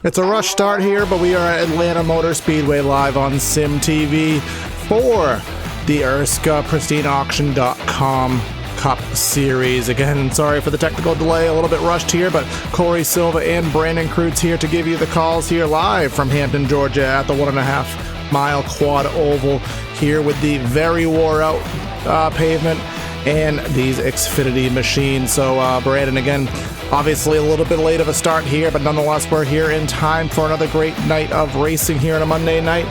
It's a rush start here, but we are at Atlanta Motor Speedway live on Sim TV for the ERSCA PristineAuction.com Cup Series. Again, sorry for the technical delay, a little bit rushed here, but Corey Silva and Brandon Kreutz here to give you the calls here live from Hampton, Georgia at the 1.5 mile quad oval here with the very wore out pavement and these Xfinity machines. So Brandon, again, obviously a little bit late of a start here, but nonetheless we're here in time for another great night of racing here on a Monday night.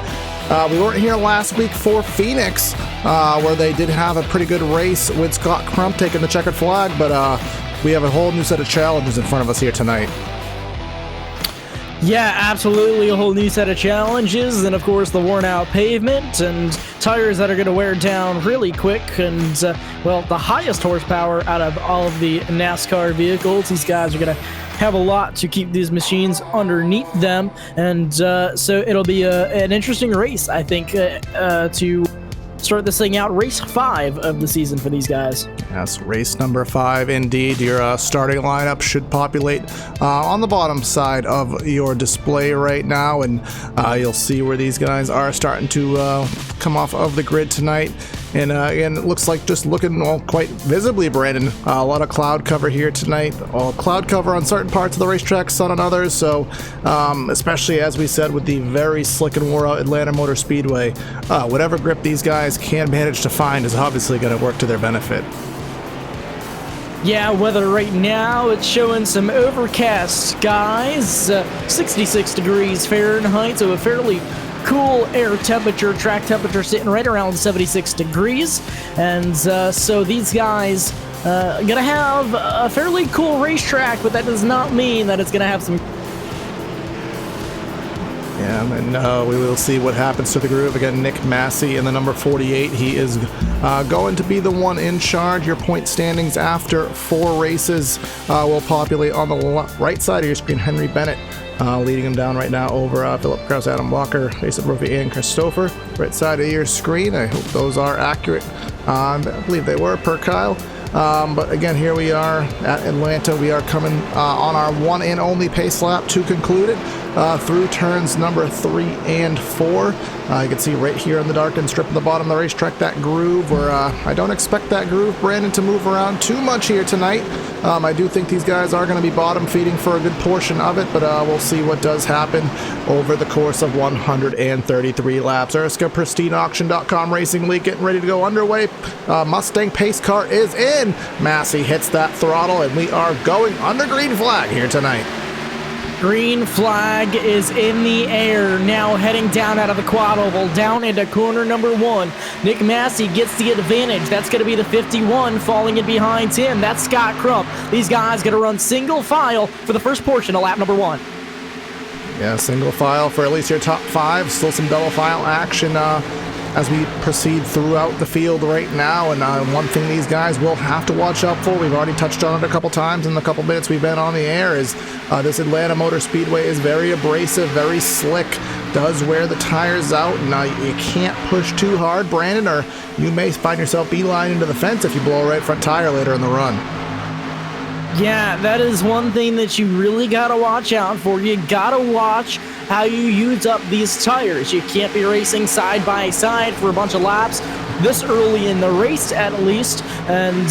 We weren't here last week for Phoenix, where they did have a pretty good race with Scott Crump taking the checkered flag, but we have a whole new set of challenges in front of us here tonight. Yeah, absolutely, a whole new set of challenges, and of course the worn out pavement and tires that are going to wear down really quick, and well, the highest horsepower out of all of the NASCAR vehicles. These guys are going to have a lot to keep these machines underneath them, and so it'll be an interesting race, I think, to start this thing out. Race 5 of the season for these guys. Yes, race number 5 indeed. Your starting lineup should populate on the bottom side of your display right now, and you'll see where these guys are starting to come off of the grid tonight. And again, it looks like just looking, well, quite visibly, Brandon, a lot of cloud cover here tonight. Cloud cover on certain parts of the racetrack, sun on others. So especially, as we said, with the very slick and wore out Atlanta Motor Speedway, whatever grip these guys can manage to find is obviously going to work to their benefit. Yeah, weather right now, it's showing some overcast skies, 66 degrees Fahrenheit, so a fairly cool air temperature, track temperature sitting right around 76 degrees. And so these guys gonna have a fairly cool racetrack, but that does not mean that it's gonna have some... Yeah, and we will see what happens to the groove. Again, Nick Massey in the number 48. He is going to be the one in charge. Your point standings after 4 races will populate on the right side of your screen. Henry Bennett leading him down right now over Philip Krause, Adam Walker, Asa Brophy, and Christopher. Right side of your screen. I hope those are accurate. I believe they were per Kyle. But again, here we are at Atlanta. We are coming on our one and only pace lap to conclude it through turns number 3 and 4. You can see right here in the darkened strip at the bottom of the racetrack that groove where I don't expect that groove, Brandon, to move around too much here tonight. I do think these guys are going to be bottom feeding for a good portion of it, but we'll see what does happen over the course of 133 laps. ERSCA PristineAuction.com Racing League getting ready to go underway. Mustang pace car is in. Massey hits that throttle, and we are going under green flag here tonight. Green flag is in the air, now heading down out of the quad oval, down into corner number 1. Nick Massey gets the advantage. That's going to be the 51 falling in behind him. That's Scott Crump. These guys going to run single file for the first portion of lap number 1. Yeah, single file for at least your top 5. Still some double file action as we proceed throughout the field right now. And one thing these guys will have to watch out for, we've already touched on it a couple times in the couple minutes we've been on the air, is this Atlanta Motor Speedway is very abrasive, very slick, does wear the tires out, and you can't push too hard, Brandon, or you may find yourself beeline into the fence if you blow a right front tire later in the run. Yeah, that is one thing that you really gotta watch out for. You gotta watch how you use up these tires. You can't be racing side by side for a bunch of laps this early in the race, at least. And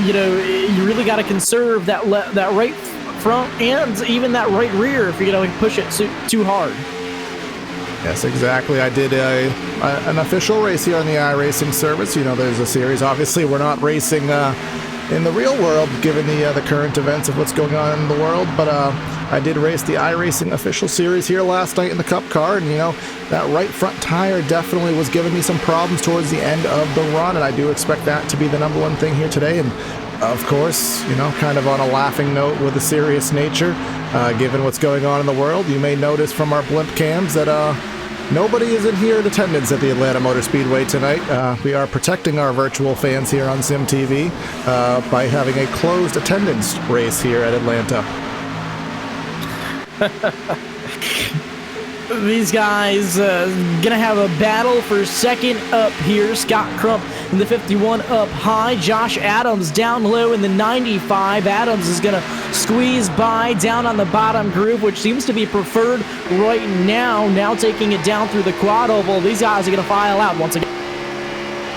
you know, you really gotta conserve that right front and even that right rear if you're gonna push it too hard. Yes, exactly. I did an official race here on the iRacing service. You know, there's a series. Obviously, we're not racing in the real world, given the current events of what's going on in the world, but I did race the iRacing official series here last night in the Cup car, and you know, that right front tire definitely was giving me some problems towards the end of the run, and I do expect that to be the number one thing here today. And of course, you know, kind of on a laughing note with a serious nature, given what's going on in the world, you may notice from our blimp cams that nobody is in here in attendance at the Atlanta Motor Speedway tonight. We are protecting our virtual fans here on Sim TV by having a closed attendance race here at Atlanta. these guys gonna have a battle for second up here. Scott Crump in the 51 up high. Josh Adams down low in the 95. Adams is gonna squeeze by down on the bottom groove, which seems to be preferred right now. Now taking it down through the quad oval. These guys are gonna file out once again.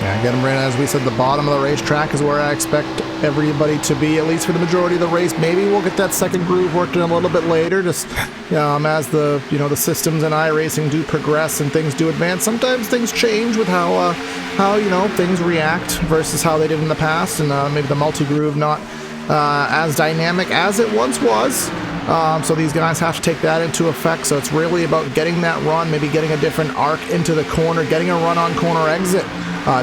Yeah, again, Brandon, as we said, the bottom of the racetrack is where I expect everybody to be, at least for the majority of the race. Maybe we'll get that second groove worked in a little bit later, just as the the systems in iRacing do progress and things do advance. Sometimes things change with how things react versus how they did in the past, and maybe the multi-groove not as dynamic as it once was. So these guys have to take that into effect. So it's really about getting that run, maybe getting a different arc into the corner, getting a run on corner exit.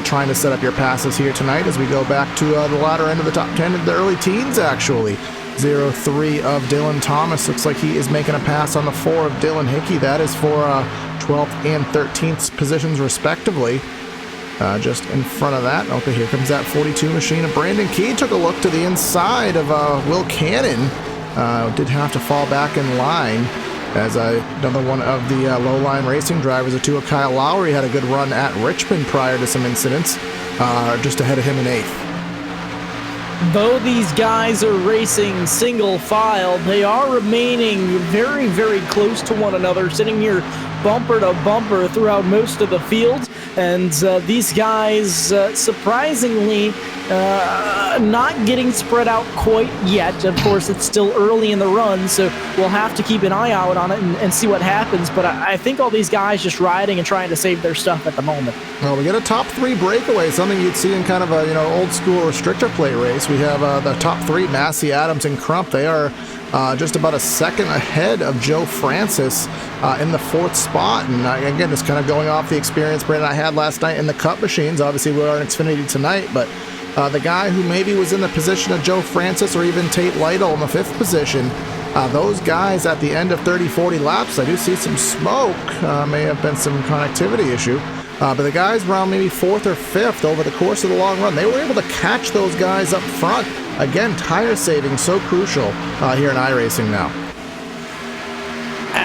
Trying to set up your passes here tonight as we go back to the latter end of the top 10 of the early teens, actually. 0-3 of Dylan Thomas. Looks like he is making a pass on the 4 of Dylan Hickey. That is for 12th and 13th positions, respectively. Just in front of that. Okay, here comes that 42 machine of Brandon Key. Took a look to the inside of Will Cannon. Did have to fall back in line. As another one of the low-line racing drivers, the 2 of Kyle Lowry, had a good run at Richmond prior to some incidents, just ahead of him in 8th. Though these guys are racing single file, they are remaining very, very close to one another, sitting here bumper to bumper throughout most of the field. And these guys, surprisingly, not getting spread out quite yet. Of course, it's still early in the run, so we'll have to keep an eye out on it and see what happens. But I think all these guys just riding and trying to save their stuff at the moment. Well, we get a top 3 breakaway, something you'd see in kind of a old school restrictor plate race. We have the top 3, Massey, Adams, and Crump. They are just about a second ahead of Joe Francis in the 4th spot. And again, just kind of going off the experience Brandon I had last night in the Cup machines. Obviously, we are in Xfinity tonight, but the guy who maybe was in the position of Joe Francis or even Tate Lytle in the 5th position, those guys at the end of 30-40 laps, I do see some smoke. May have been some connectivity issue. But the guys around maybe 4th or 5th over the course of the long run, they were able to catch those guys up front. Again, tire saving so crucial here in iRacing now.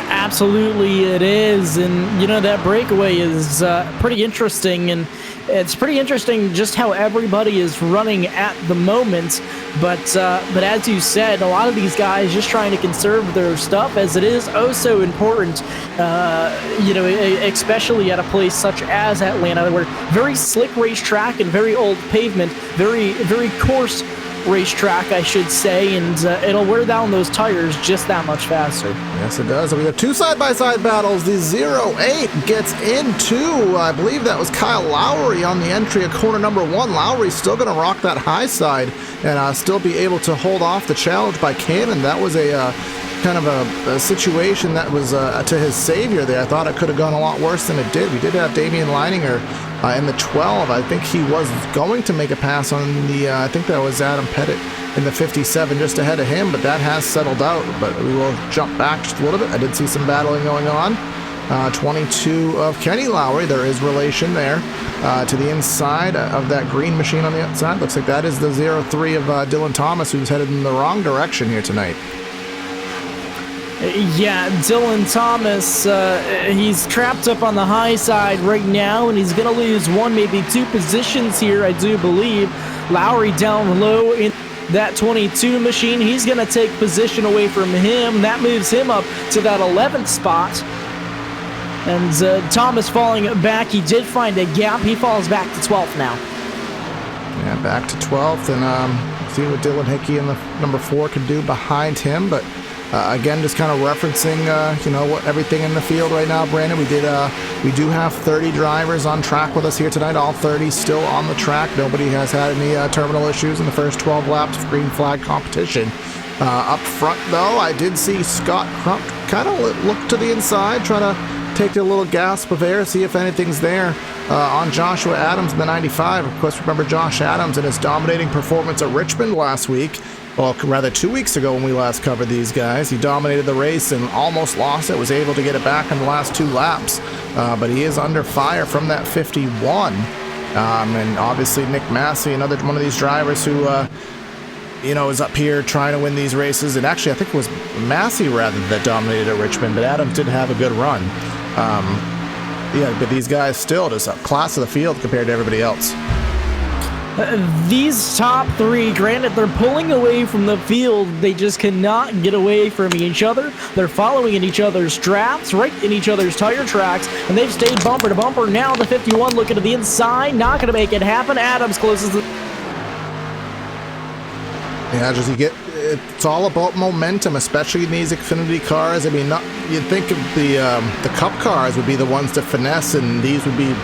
Absolutely it is, and that breakaway is pretty interesting, and it's pretty interesting just how everybody is running at the moment. But as you said, a lot of these guys just trying to conserve their stuff, as it is oh so important, especially at a place such as Atlanta, where very slick racetrack and very old pavement, very, very coarse racetrack, I should say, and it'll wear down those tires just that much faster. Yes, it does. We have 2 side-by-side battles. The 0-8 gets into, I believe that was Kyle Lowry on the entry of corner number 1. Lowry's still going to rock that high side and still be able to hold off the challenge by Cannon. That was a kind of a situation that was to his savior there. I thought it could have gone a lot worse than it did. We did have Damian Leininger in the 12. I think he was going to make a pass on the, I think that was Adam Pettit in the 57, just ahead of him, but that has settled out. But we will jump back just a little bit. I did see some battling going on. 22 of Kenny Lowry, there is relation there to the inside of that green machine on the outside. Looks like that is the 0-3 of Dylan Thomas, who's headed in the wrong direction here tonight. Yeah, Dylan Thomas, he's trapped up on the high side right now, and he's going to lose 1, maybe 2 positions here, I do believe. Lowry down low in that 22 machine. He's going to take position away from him. That moves him up to that 11th spot. And Thomas falling back. He did find a gap. He falls back to 12th now. Yeah, back to 12th, and see what Dylan Hickey in the number 4 can do behind him, but again, just kind of referencing, what everything in the field right now, Brandon. We do have 30 drivers on track with us here tonight. All 30 still on the track. Nobody has had any terminal issues in the first 12 laps of green flag competition. Up front, though, I did see Scott Crump kind of look to the inside, trying to take a little gasp of air, see if anything's there on Joshua Adams in the 95. Of course, remember Josh Adams and his dominating performance at Richmond last week. Well, rather 2 weeks ago when we last covered these guys. He dominated the race and almost lost it, was able to get it back in the last 2 laps. But he is under fire from that 51. And obviously Nick Massey, another one of these drivers who is up here trying to win these races. And actually, I think it was Massey rather that dominated at Richmond, but Adams did have a good run. But these guys still just a class of the field compared to everybody else. These top three, granted, they're pulling away from the field. They just cannot get away from each other. They're following in each other's drafts, right in each other's tire tracks, and they've stayed bumper to bumper. Now the 51 looking to the inside, not going to make it happen. Adams closes the... Yeah, it's all about momentum, especially in these Xfinity cars. I mean, you'd think of the Cup cars would be the ones to finesse, and these would be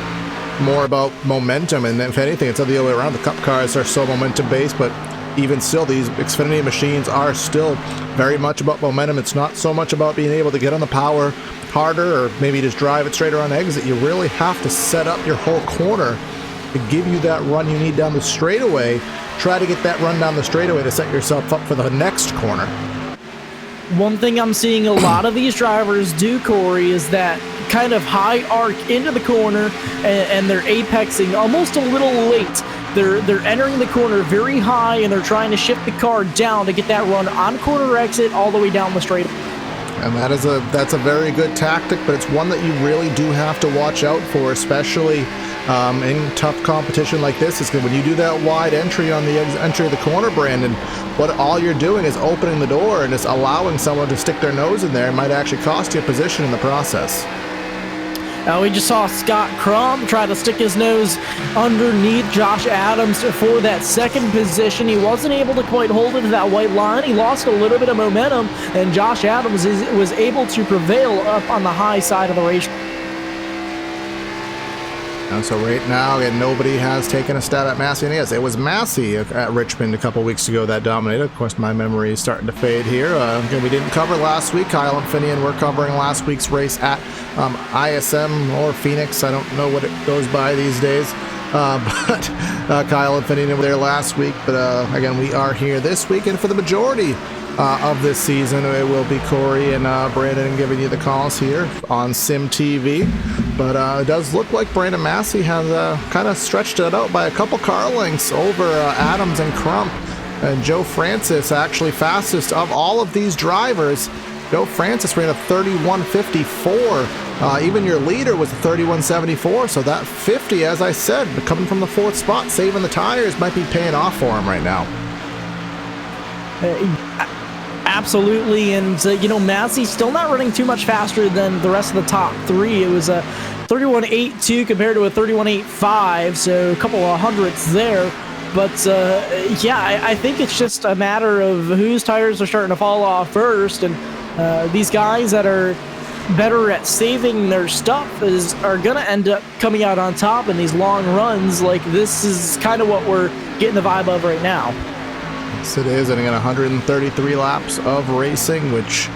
more about momentum. And if anything, it's the other way around. The Cup cars are so momentum based, but even still, these Xfinity machines are still very much about momentum. It's not so much about being able to get on the power harder or maybe just drive it straighter on exit. You really have to set up your whole corner to give you that run you need down the straightaway. Try to get that run down the straightaway to set yourself up for the next corner. One thing I'm seeing a lot of these drivers do, Corey, is that kind of high arc into the corner, and they're apexing almost a little late. They're entering the corner very high, and they're trying to shift the car down to get that run on corner exit all the way down the straightaway. And that's a very good tactic, but it's one that you really do have to watch out for, especially in tough competition like this. Is when you do that wide entry on the entry of the corner, Brandon, what all you're doing is opening the door and just allowing someone to stick their nose in there. It might actually cost you a position in the process. We just saw Scott Crump try to stick his nose underneath Josh Adams for that second position. He wasn't able to quite hold it to that white line. He lost a little bit of momentum, and Josh Adams was able to prevail up on the high side of the race. And so right now, again, nobody has taken a stab at Massey. And yes, it was Massey at Richmond a couple weeks ago that dominated. Of course, my memory is starting to fade here. Again, we didn't cover last week. Kyle and Finian were covering last week's race at ISM or Phoenix. I don't know what it goes by these days. But Kyle and Finian were there last week. But again, we are here this week. And for the majority of this season, it will be Corey and Brandon giving you the calls here on Sim TV. But it does look like Brandon Massey has kind of stretched it out by a couple car lengths over Adams and Crump. And Joe Francis, actually fastest of all of these drivers. Joe Francis ran a 31.54. Even your leader was a 31.74. So that 50, as I said, coming from the fourth spot, saving the tires, might be paying off for him right now. Absolutely, and Massey's still not running too much faster than the rest of the top three. It was a 31.82 compared to a 31.85, so a couple of hundredths there. But I think it's just a matter of whose tires are starting to fall off first, and these guys that are better at saving their stuff are going to end up coming out on top in these long runs. Like, this is kind of what we're getting the vibe of right now. Yes, it is, and again, 133 laps of racing, which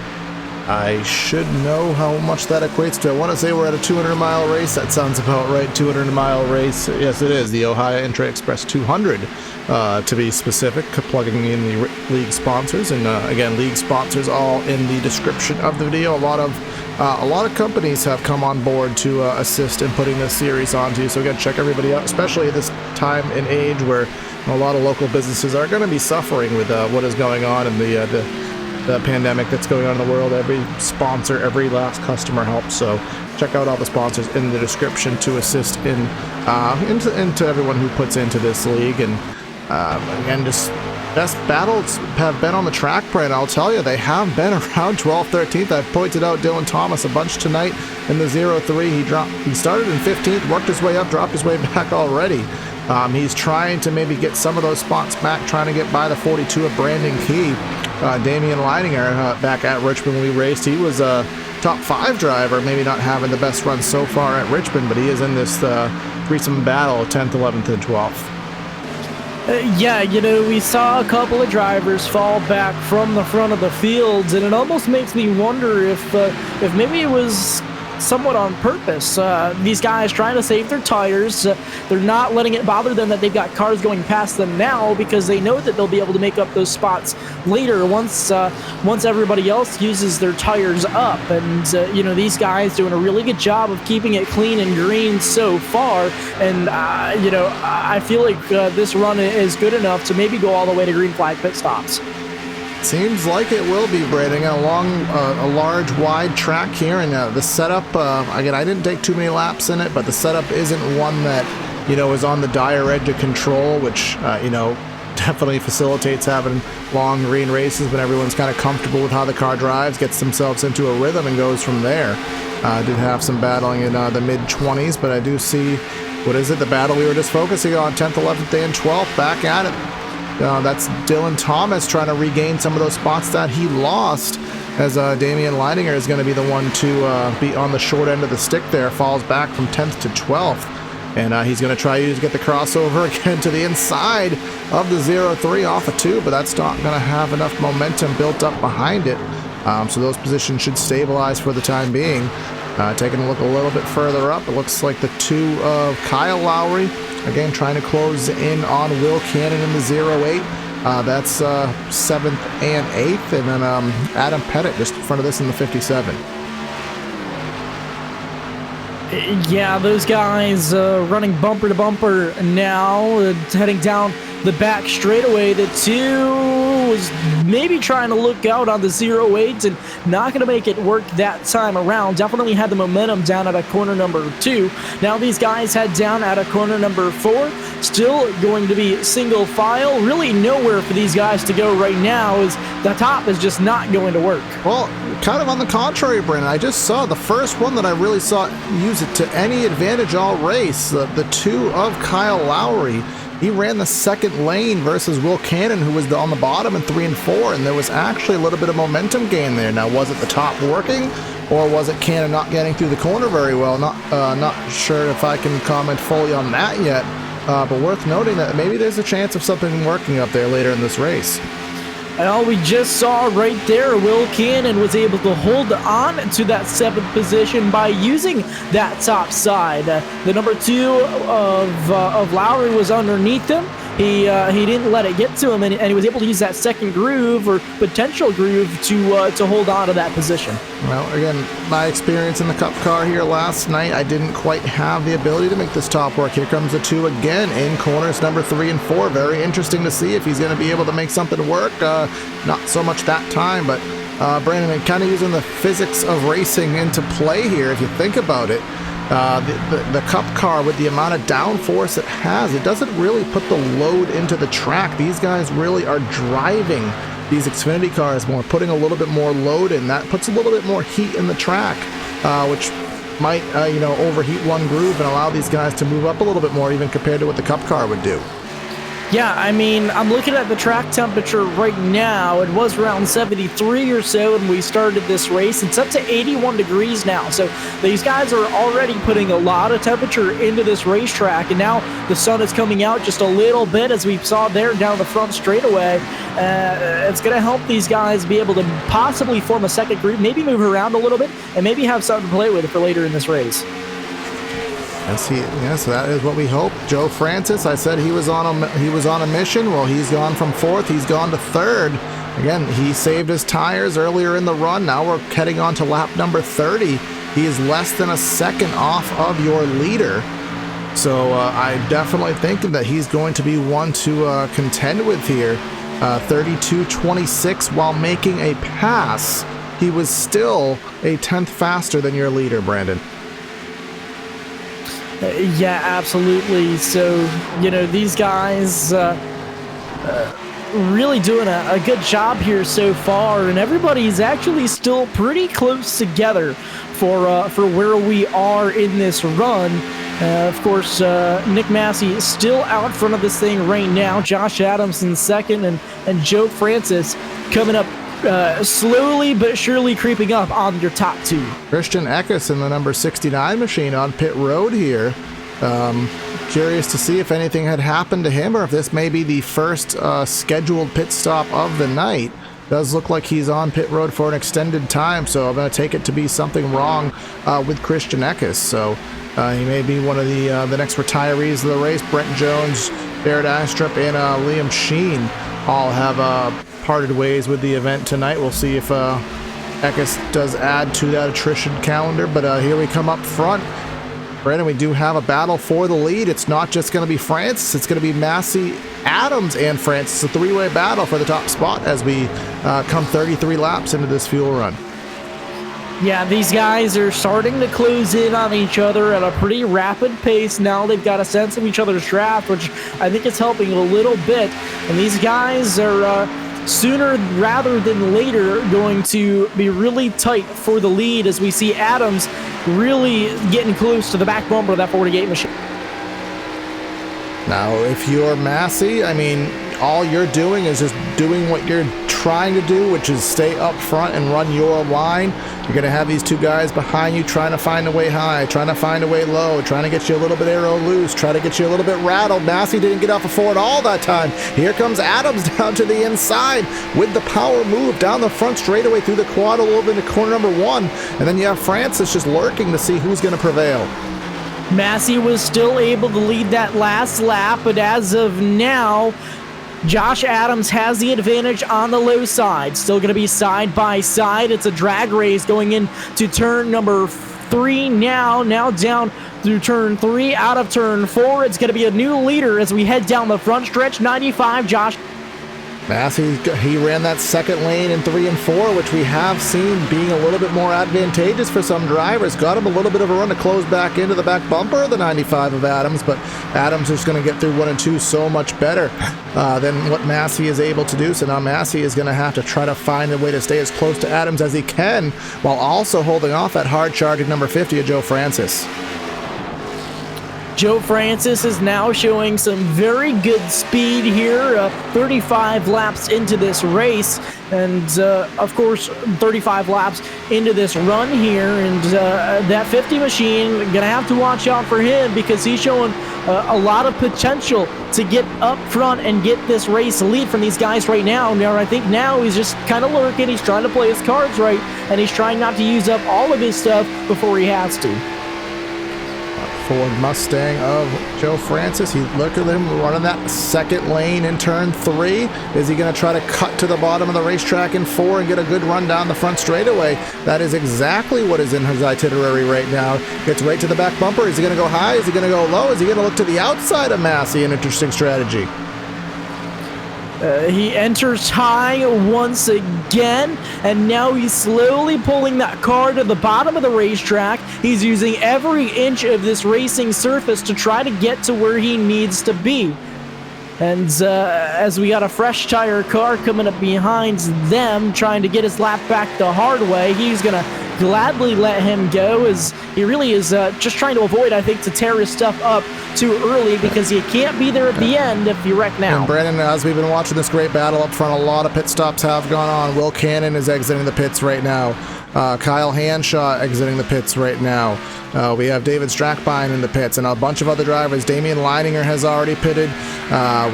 I should know how much that equates to. I want to say we're at a 200-mile race. That sounds about right, 200-mile race. Yes, it is, the Ohio Intra Express 200, to be specific, plugging in the league sponsors. And again, league sponsors all in the description of the video. A lot of companies have come on board to assist in putting this series onto. So again, check everybody out, especially at this time and age where a lot of local businesses are going to be suffering with what is going on in the pandemic that's going on in the world. Every sponsor, every last customer helps. So check out all the sponsors in the description to assist into everyone who puts into this league. And again, just best battles have been on the track, Brent. I'll tell you, they have been around 12th, 13th. I've pointed out Dylan Thomas a bunch tonight in the 0-3. He started in 15th, worked his way up, dropped his way back already. He's trying to maybe get some of those spots back, trying to get by the 42 of Brandon Key. Damian Leininger back at Richmond when we raced. He was a top 5 driver, maybe not having the best run so far at Richmond, but he is in this threesome battle, 10th, 11th, and 12th. We saw a couple of drivers fall back from the front of the fields, and it almost makes me wonder if maybe it was somewhat on purpose. These guys trying to save their tires. They're not letting it bother them that they've got cars going past them now, because they know that they'll be able to make up those spots later once everybody else uses their tires up. And these guys doing a really good job of keeping it clean and green so far. And I feel like this run is good enough to maybe go all the way to green flag pit stops. Seems like it will be, Braden. Along a large, wide track here, and the setup, again, I didn't take too many laps in it, but the setup isn't one that, is on the dire edge of control, which, definitely facilitates having long green races when everyone's kind of comfortable with how the car drives, gets themselves into a rhythm, and goes from there. Did have some battling in the mid-20s, but I do see, the battle we were just focusing on, 10th, 11th, and 12th, back at it. That's Dylan Thomas trying to regain some of those spots that he lost, as Damian Leininger is going to be the one to be on the short end of the stick there, falls back from 10th to 12th. And he's going to try to get the crossover again to the inside of the 0-3 off of 2, but that's not going to have enough momentum built up behind it. So those positions should stabilize for the time being. Taking a look a little bit further up, it looks like the 2 of Kyle Lowry, again trying to close in on Will Cannon in the 0-8. That's 7th and 8th, and then Adam Pettit just in front of this in the 57. Yeah, those guys running bumper to bumper now, heading down the back straightaway. The 2 was maybe trying to look out on the 0-8 and not going to make it work that time around. Definitely had the momentum down at a corner number 2. Now these guys head down at a corner number 4. Still going to be single file. Really nowhere for these guys to go right now, as the top is just not going to work. Well, kind of on the contrary, Brennan. I just saw the first one that I really saw use it to any advantage all race. The 2 of Kyle Lowry. He ran the second lane versus Will Cannon, who was on the bottom in 3 and 4, and there was actually a little bit of momentum gain there. Now, was it the top working, or was it Cannon not getting through the corner very well? Not sure if I can comment fully on that yet, but worth noting that maybe there's a chance of something working up there later in this race. Well, we just saw right there, Will Cannon was able to hold on to that 7th position by using that top side. The number 2 of Lowry was underneath him. He didn't let it get to him, and he was able to use that second groove, or potential groove, to hold on to that position. Well, again, my experience in the Cup car here last night, I didn't quite have the ability to make this top work. Here comes the 2 again in corners number 3 and 4. Very interesting to see if he's going to be able to make something work. Not so much that time, but Brandon, kind of using the physics of racing into play here, if you think about it. The Cup car, with the amount of downforce it has, it doesn't really put the load into the track. These guys really are driving these Xfinity cars more, putting a little bit more load in. That puts a little bit more heat in the track, which might overheat one groove and allow these guys to move up a little bit more, even compared to what the Cup car would do. Yeah, I mean, I'm looking at the track temperature right now. It was around 73 or so when we started this race. It's up to 81 degrees now. So these guys are already putting a lot of temperature into this racetrack. And now the sun is coming out just a little bit, as we saw there down the front straightaway. It's going to help these guys be able to possibly form a second group, maybe move around a little bit, and maybe have something to play with for later in this race. Yes, that is what we hope. Joe Francis, I said he was on a mission. Well, he's gone from 4th. He's gone to 3rd. Again, he saved his tires earlier in the run. Now we're heading on to lap number 30. He is less than a second off of your leader. So I'm definitely thinking that he's going to be one to contend with here. 32.26 while making a pass. He was still a 10th faster than your leader, Brandon. Yeah, absolutely. So, these guys really doing a good job here so far, and everybody's actually still pretty close together for where we are in this run. Of course, Nick Massey is still out front of this thing right now. Josh Adams in second, and Joe Francis coming up slowly but surely creeping up on your top 2. Christian Eckes in the number 69 machine on pit road here. Curious to see if anything had happened to him, or if this may be the first scheduled pit stop of the night. Does look like he's on pit road for an extended time, so I'm going to take it to be something wrong with Christian Eckes. So he may be one of the next retirees of the race. Brent Jones, Jared Astrup, and Liam Sheen all have parted ways with the event tonight. We'll see if Eckes does add to that attrition calendar, but here we come up front. Brandon, we do have a battle for the lead. It's not just going to be Francis, it's going to be Massey, Adams, and Francis. It's a three-way battle for the top spot as we come 33 laps into this fuel run. Yeah, these guys are starting to close in on each other at a pretty rapid pace. Now they've got a sense of each other's draft, which I think is helping a little bit. And these guys are sooner rather than later going to be really tight for the lead as we see Adams really getting close to the back bumper of that 48 machine. Now, if you're Massey, I mean, all you're doing is just doing what you're trying to do, which is stay up front and run your line. You're going to have these two guys behind you trying to find a way high, trying to find a way low, trying to get you a little bit aero loose, try to get you a little bit rattled. Massey didn't get off a four at all that time. Here comes Adams down to the inside with the power move down the front straightaway through the quad a little bit into corner number one. And then you have Francis just lurking to see who's going to prevail. Massey was still able to lead that last lap, but as of now, Josh Adams has the advantage on the low side. Still going to be side by side. It's a drag race going into turn number 3 now down through turn 3, out of turn 4. It's going to be a new leader as we head down the front stretch. 95, Josh. Massey, he ran that second lane in 3 and 4, which we have seen being a little bit more advantageous for some drivers. Got him a little bit of a run to close back into the back bumper of the 95 of Adams, but Adams is going to get through 1 and 2 so much better than what Massey is able to do. So now Massey is going to have to try to find a way to stay as close to Adams as he can, while also holding off that hard charging number 50 of Joe Francis. Joe Francis is now showing some very good speed here, 35 laps into this race, and of course 35 laps into this run here, and that 50 machine, gonna have to watch out for him because he's showing a lot of potential to get up front and get this race lead from these guys right now. Now I think now he's just kind of lurking, he's trying to play his cards right, and he's trying not to use up all of his stuff before he has to. Ford Mustang of Joe Francis. Look at him running that second lane in turn 3. Is he going to try to cut to the bottom of the racetrack in 4 and get a good run down the front straightaway? That is exactly what is in his itinerary right now. Gets right to the back bumper. Is he going to go high? Is he going to go low? Is he going to look to the outside of Massey? An interesting strategy. He enters high once again, and now he's slowly pulling that car to the bottom of the racetrack. He's using every inch of this racing surface to try to get to where he needs to be. And as we got a fresh tire car coming up behind them, trying to get his lap back the hard way, he's going to gladly let him go, as he really is just trying to avoid, I think, to tear his stuff up too early, because he can't be there at the end if you wreck now. And Brandon, as we've been watching this great battle up front, a lot of pit stops have gone on. Will Cannon is exiting the pits right now. Kyle Hanshaw exiting the pits right now. We have David Strackbein in the pits, and a bunch of other drivers. Damian Leininger has already pitted.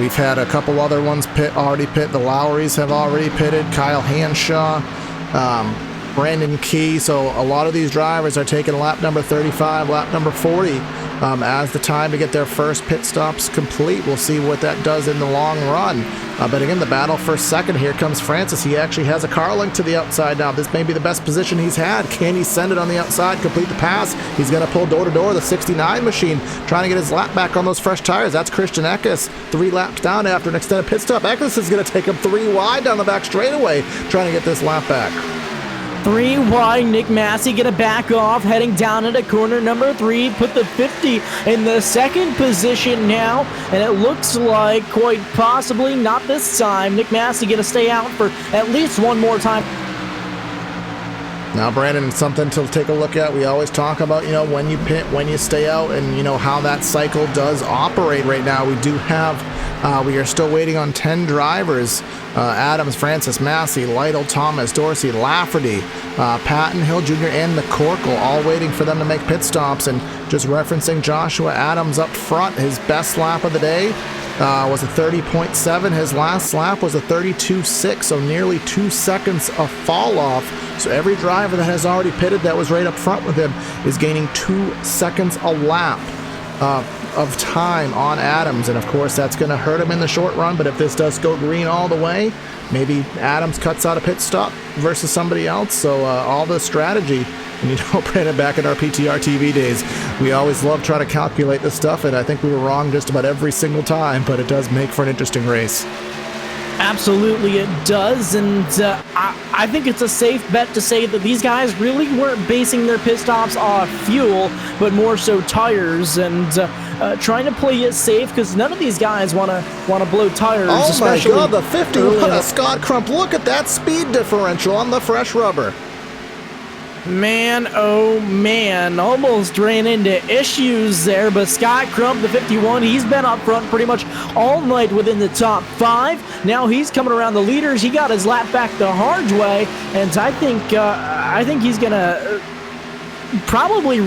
We've had a couple other ones already pit. The Lowrys have already pitted. Kyle Hanshaw, Brandon Key. So a lot of these drivers are taking lap number 35, lap number 40 as the time to get their first pit stops complete. We'll see what that does in the long run. But again, the battle for second. Here comes Francis. He actually has a car link to the outside now. This may be the best position he's had. Can he send it on the outside, complete the pass? He's going to pull door to door, the 69 machine, trying to get his lap back on those fresh tires. That's Christian Eckes, 3 laps down after an extended pit stop. Eckes is going to take him 3 wide down the back straightaway, trying to get this lap back. 3 wide, Nick Massey gonna back off, heading down into corner number 3, put the 50 in the second position now, and it looks like quite possibly not this time. Nick Massey gonna stay out for at least one more time. Now, Brandon, something to take a look at. We always talk about, when you pit, when you stay out, and, how that cycle does operate right now. We do have, we are still waiting on 10 drivers. Adams, Francis, Massey, Lytle, Thomas, Dorsey, Lafferty, Patton, Hill Jr., and McCorkle, all waiting for them to make pit stops. And just referencing Joshua Adams up front, his best lap of the day, was a 30.7. His last lap was a 32.6, so nearly 2 seconds of fall off. So every driver that has already pitted that was right up front with him is gaining 2 seconds a lap of time on Adams, and of course that's going to hurt him in the short run. But if this does go green all the way, maybe Adams cuts out a pit stop versus somebody else. So all the strategy, and you know, Brandon, back in our PTR TV days, we always loved trying to calculate this stuff, and I think we were wrong just about every single time, but it does make for an interesting race. Absolutely it does, and I think it's a safe bet to say that these guys really weren't basing their pit stops off fuel, but more so tires, and trying to play it safe, because none of these guys want to blow tires. Oh my God, the 51 early. of Scott Crump. Look at that speed differential on the fresh rubber. Man, oh man, almost ran into issues there, but Scott Crump, the 51, he's been up front pretty much all night within the top 5. Now he's coming around the leaders. He got his lap back the hard way, and I think he's gonna probably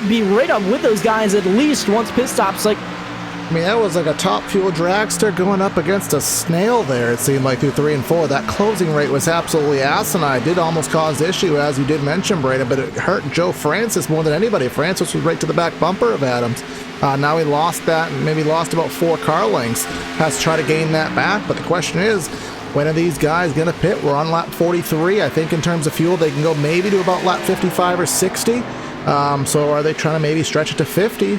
be right up with those guys at least once pit stops. Like, I mean, that was like a top fuel dragster going up against a snail there, it seemed like, through 3 and 4. That closing rate was absolutely asinine. It did almost cause issue, as you did mention, Brayden, but it hurt Joe Francis more than anybody. Francis was right to the back bumper of Adams. Now he lost that, and maybe lost about 4 car lengths. Has to try to gain that back, but the question is, when are these guys going to pit? We're on lap 43. I think in terms of fuel, they can go maybe to about lap 55 or 60. So are they trying to maybe stretch it to 50?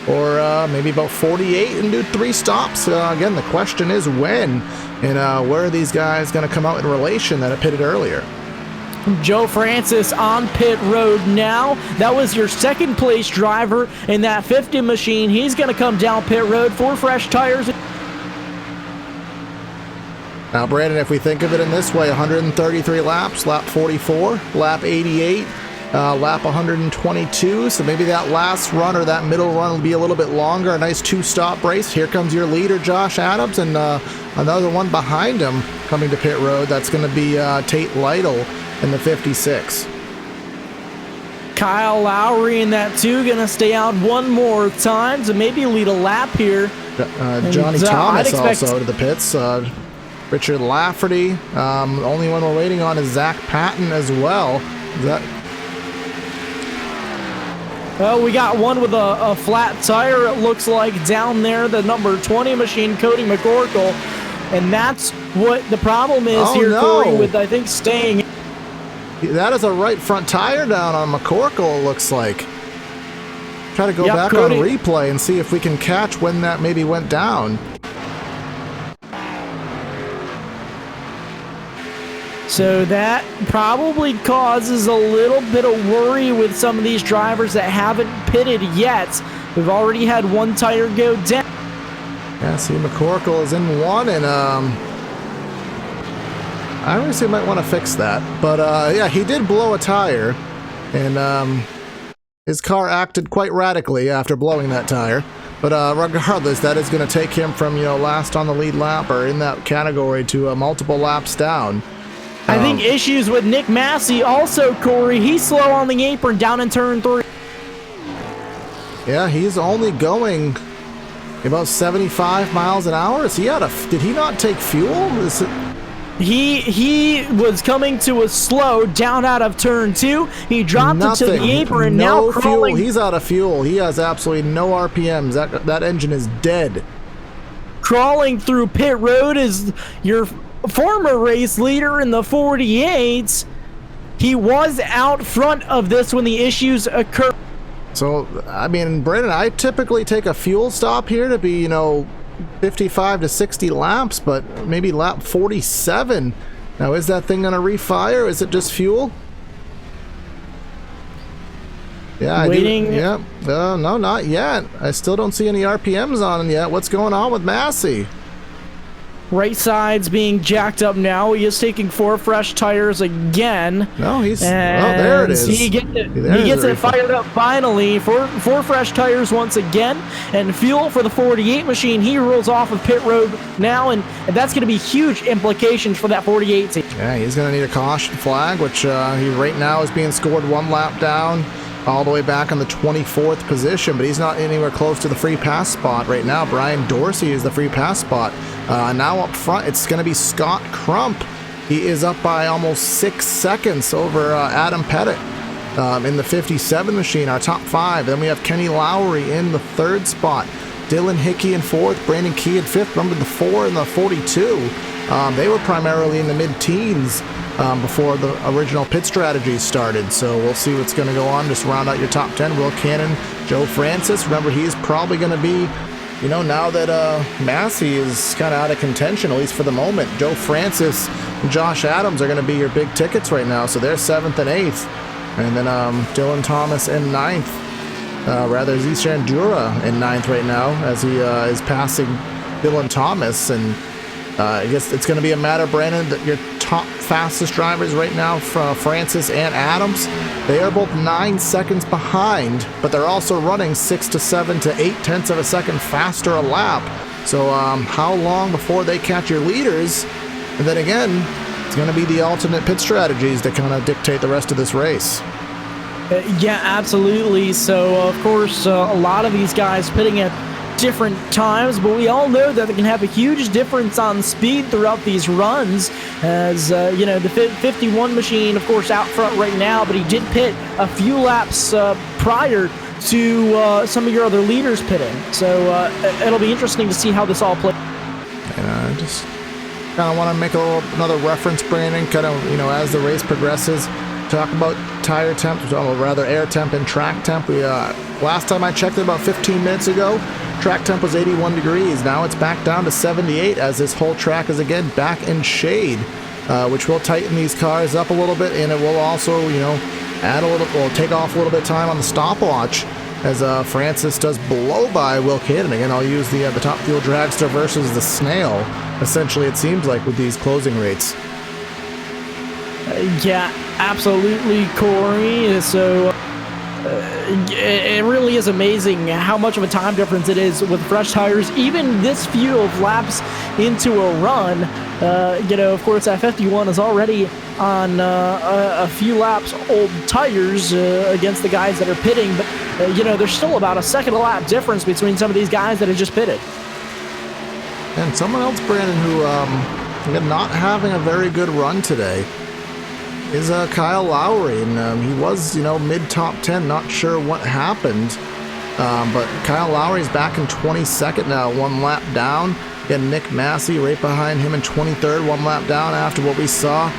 Or maybe about 48 and do 3 stops. Again, the question is when, and where are these guys going to come out in relation that have pitted earlier? Joe Francis on pit road now. That was your second place driver in that 50 machine. He's going to come down pit road for fresh tires. Now, Brandon, if we think of it in this way, 133 laps, lap 44, lap 88, lap 122, so maybe that last run or that middle run will be a little bit longer, a nice 2-stop race. Here comes your leader, Josh Adams, and another one behind him coming to pit road. That's going to be Tate Lytle in the 56. Kyle Lowry in that 2, going to stay out one more time to maybe lead a lap here. Johnny Thomas also to the pits. Richard Lafferty. Only one we're waiting on is Zach Patton as well. Well, we got one with a flat tire, it looks like, down there, the number 20 machine, Cody McCorkle. And that's what the problem is Corey, with, I think, staying. That is a right front tire down on McCorkle, it looks like. Try to go back Cody on replay and see if we can catch when that maybe went down. So that probably causes a little bit of worry with some of these drivers that haven't pitted yet. We've already had one tire go down. Yeah, see, McCorkle is in one, and I honestly might want to fix that. But yeah, he did blow a tire, and his car acted quite radically after blowing that tire. But regardless, that is going to take him from, last on the lead lap or in that category to multiple laps down. I think issues with Nick Massey also, Corey. He's slow on the apron down in turn 3. Yeah, he's only going about 75 miles an hour. Is he did he not take fuel? He was coming to a slow down out of turn 2. He dropped it to the apron. No now crawling. Fuel. He's out of fuel. He has absolutely no RPMs. That engine is dead. Crawling through pit road is your former race leader in the 48. He was out front of this when the issues occurred. So, I mean, Brandon, I typically take a fuel stop here to be, 55 to 60 laps, but maybe lap 47. Now, is that thing going to refire? Is it just fuel? Yeah, waiting. Yeah, no, not yet. I still don't see any RPMs on him yet. What's going on with Massey? Right side's being jacked up now. He is taking 4 fresh tires again. No, there it is. He gets it fired up finally. Four fresh tires once again. And fuel for the 48 machine. He rolls off of pit road now, and that's going to be huge implications for that 48 team. Yeah, he's going to need a caution flag, which he right now is being scored 1 lap down. all the way back in the 24th position, but he's not anywhere close to the free pass spot right now. Brian Dorsey is the free pass spot. Now up front, it's going to be Scott Crump. He is up by almost 6 seconds over Adam Pettit in the 57 machine, our top 5. Then we have Kenny Lowry in the 3rd spot. Dylan Hickey in 4th, Brandon Key in 5th, remember the 4 and the 42. They were primarily in the mid-teens before the original pit strategy started, so we'll see what's going to go on. Just round out your top 10. Will Cannon, Joe Francis. Remember, he's probably going to be, you know, now that Massey is kind of out of contention, at least for the moment. Joe Francis and Josh Adams are going to be your big tickets right now, so they're 7th and 8th. And then Dylan Thomas in 9th. Zishan Dura in 9th right now, as he is passing Dylan Thomas. And I guess it's going to be a matter, Brandon, that your top fastest drivers right now, Francis and Adams, they are both 9 seconds behind, but they're also running 6 to 7 to 8 tenths of a second faster a lap. So how long before they catch your leaders? And then again, it's going to be the alternate pit strategies that kind of dictate the rest of this race. Yeah, absolutely. So, of course, a lot of these guys pitting at different times, but we all know that they can have a huge difference on speed throughout these runs. As, you know, the 51 machine, of course, out front right now, but he did pit a few laps prior to some of your other leaders pitting. So it'll be interesting to see how this all plays. And I just kind of want to make another reference, Brandon, kind of, you know, as the race progresses. Talk about tire temp, or rather air temp and track temp. We last time I checked it about 15 minutes ago, track temp was 81 degrees. Now it's back down to 78 as this whole track is again back in shade, which will tighten these cars up a little bit, and it will also, you know, add a little, will take off a little bit of time on the stopwatch as Francis does blow by Will Cannon. Again, I'll use the Top Fuel Dragster versus the Snail, essentially, it seems like, with these closing rates. Yeah, absolutely, Corey. So it really is amazing how much of a time difference it is with fresh tires, even this few of laps into a run. You know, of course, that 51 is already on a few laps old tires against the guys that are pitting, but you know, there's still about a second a lap difference between some of these guys that have just pitted. And someone else, Brandon, who not having a very good run today is Kyle Lowry, and he was, you know, mid-top 10, not sure what happened, but Kyle Lowry's back in 22nd now, 1 lap down. Again, Nick Massey right behind him in 23rd, 1 lap down after what we saw.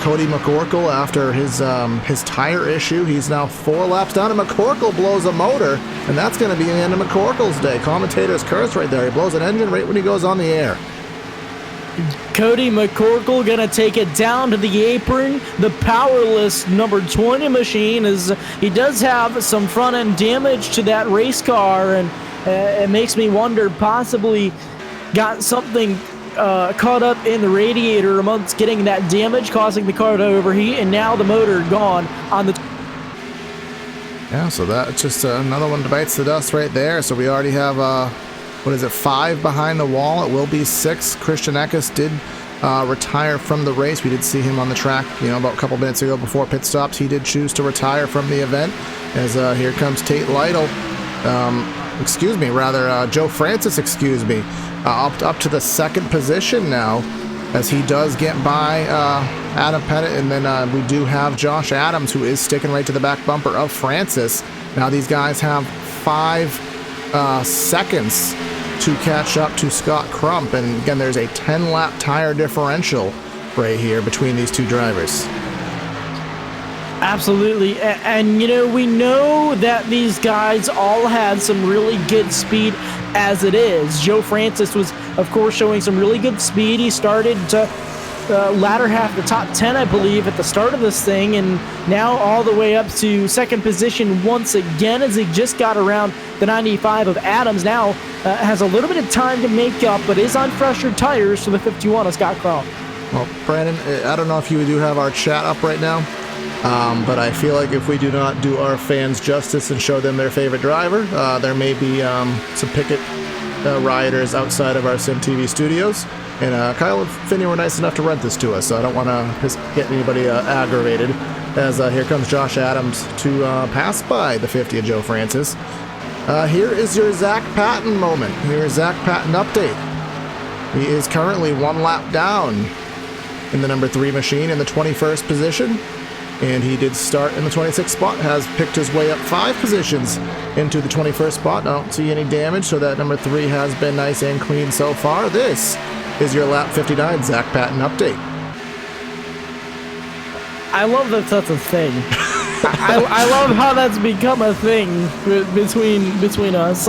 Cody McCorkle, after his tire issue, he's now 4 laps down, and McCorkle blows a motor, and that's going to be the end of McCorkle's day. Commentator's curse right there. He blows an engine right when he goes on the air. Cody McCorkle gonna take it down to the apron. The powerless number 20 machine, is he does have some front end damage to that race car, and it makes me wonder, possibly got something caught up in the radiator amongst getting that damage, causing the car to overheat, and now the motor gone on the yeah, so that's just another one that bites the dust right there. So we already have 5 behind the wall. It will be 6. Christian Eckes did retire from the race. We did see him on the track, you know, about a couple minutes ago before pit stops. He did choose to retire from the event, as here comes Tate Lytle. Joe Francis, up to the 2nd position now, as he does get by Adam Pettit, and then we do have Josh Adams, who is sticking right to the back bumper of Francis. Now these guys have 5 seconds to catch up to Scott Crump, and again, there's a 10-lap tire differential right here between these two drivers. Absolutely, and you know, we know that these guys all had some really good speed as it is. Joe Francis was, of course, showing some really good speed. He started to latter half of the top 10, I believe, at the start of this thing, and now all the way up to 2nd position once again, as he just got around the 95 of Adams. Now has a little bit of time to make up, but is on fresher tires for the 51 of Scott Crump. Well, Brandon, I don't know if you do have our chat up right now, but I feel like if we do not do our fans justice and show them their favorite driver, there may be some picket rioters outside of our SimTV studios. And Kyle and Finney were nice enough to rent this to us, so I don't want to get anybody aggravated. as here comes Josh Adams to pass by the 50 of Joe Francis. Here is your Zach Patton moment. Here's Zach Patton update. He is currently 1 lap down in the number 3 machine in the 21st position. And he did start in the 26th spot, has picked his way up 5 positions into the 21st spot. I don't see any damage, so that number 3 has been nice and clean so far. This is your lap 59 Zach Patton update. I love that that's a thing. I love how that's become a thing between us.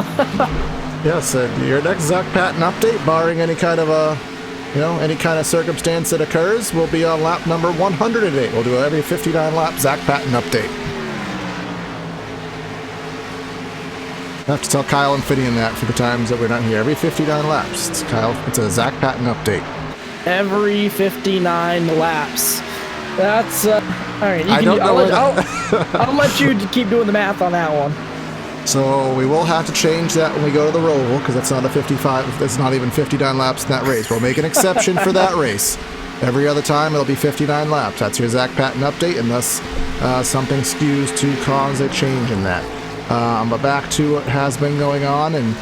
Yes, your next Zach Patton update, barring any kind of any kind of circumstance that occurs, will be on lap number 108. We'll do every 59 lap Zach Patton update. I have to tell Kyle and Finian that for the times that we're not here. Every 59 laps, it's a Zach Patton update. Every 59 laps. That's all right. I'll let you keep doing the math on that one. So we will have to change that when we go to the Roval, because that's not a 55. That's not even 59 laps in that race. We'll make an exception for that race. Every other time it'll be 59 laps. That's your Zach Patton update, unless something skews to cause a change in that. But back to what has been going on, and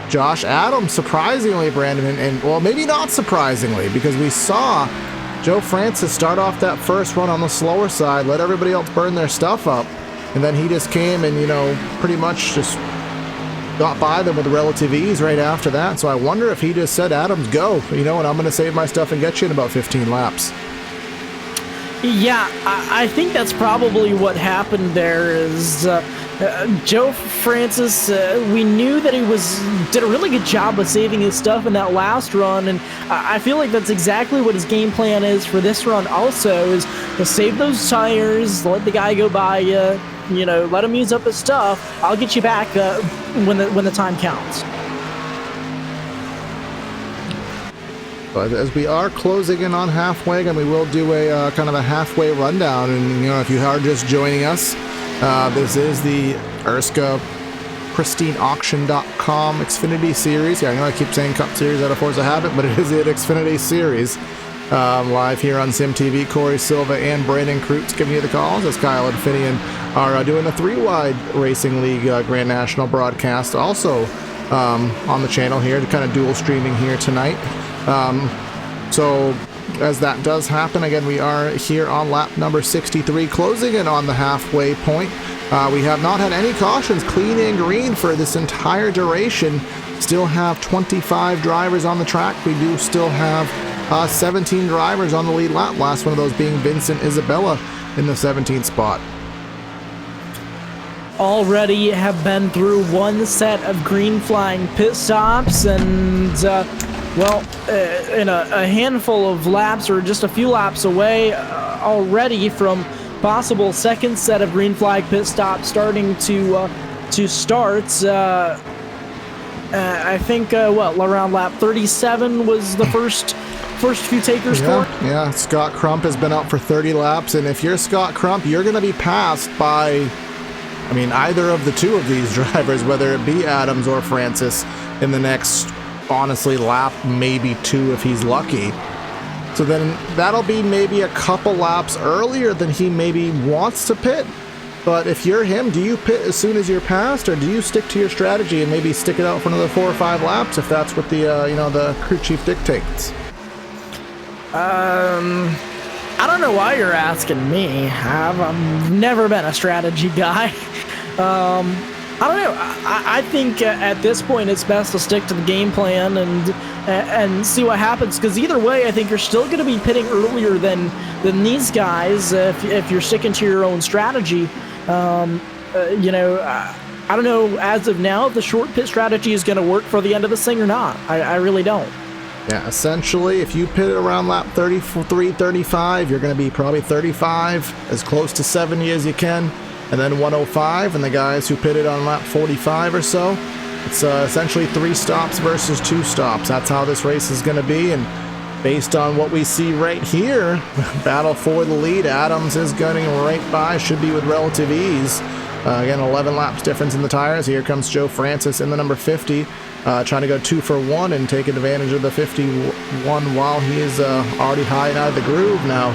Josh Adams, surprisingly, Brandon, and well, maybe not surprisingly, because we saw Joe Francis start off that first run on the slower side, let everybody else burn their stuff up, and then he just came and, pretty much just got by them with relative ease right after that. So I wonder if he just said, Adams, go, and I'm going to save my stuff and get you in about 15 laps. Yeah, I think that's probably what happened there is Joe Francis, we knew that he did a really good job of saving his stuff in that last run, and I feel like that's exactly what his game plan is for this run also, is to save those tires, let the guy go by you, let him use up his stuff. I'll get you back when the time counts. But as we are closing in on halfway, and we will do a kind of a halfway rundown, and if you are just joining us, this is the ERSCA PristineAuction.com Xfinity Series. Yeah, I know I keep saying Cup Series out of force of habit, but it is the Xfinity Series. Live here on SimTV, Corey Silva and Brandon Kreutz giving you the calls as Kyle and Finian are doing the 3-wide Racing League Grand National broadcast. Also on the channel here, to kind of dual streaming here tonight. So as that does happen, again, we are here on lap number 63, closing in on the halfway point. We have not had any cautions, clean and green for this entire duration. Still have 25 drivers on the track. We do still have 17 drivers on the lead lap, last one of those being Vincent Isabella in the 17th spot. Already have been through one set of green flying pit stops, and in a handful of laps, or just a few laps away already from possible second set of green flag pit stops starting to start. I think around lap 37 was the first few takers for. Yeah, Scott Crump has been out for 30 laps, and if you're Scott Crump, you're going to be passed by, either of the two of these drivers, whether it be Adams or Francis, in the next, honestly, lap, maybe 2 if he's lucky. So then that'll be maybe a couple laps earlier than he maybe wants to pit. But if you're him, do you pit as soon as you're passed, or do you stick to your strategy and maybe stick it out for another 4 or 5 laps if that's what the crew chief dictates? I don't know why you're asking me. I've never been a strategy guy. I don't know. I think at this point it's best to stick to the game plan and see what happens. Because either way, I think you're still going to be pitting earlier than these guys if you're sticking to your own strategy. I don't know as of now if the short pit strategy is going to work for the end of this thing or not. I really don't. Yeah, essentially, if you pit around lap 33, 35, you're going to be probably 35, as close to 70 as you can, and then 105, and the guys who pitted on lap 45 or so, it's essentially 3 stops versus 2 stops. That's how this race is going to be, and based on what we see right here, battle for the lead, Adams is gunning right by, should be with relative ease. Again, 11 laps difference in the tires. Here comes Joe Francis in the number 50. Trying to go 2 for 1 and take advantage of the 51 while he is already high and out of the groove now.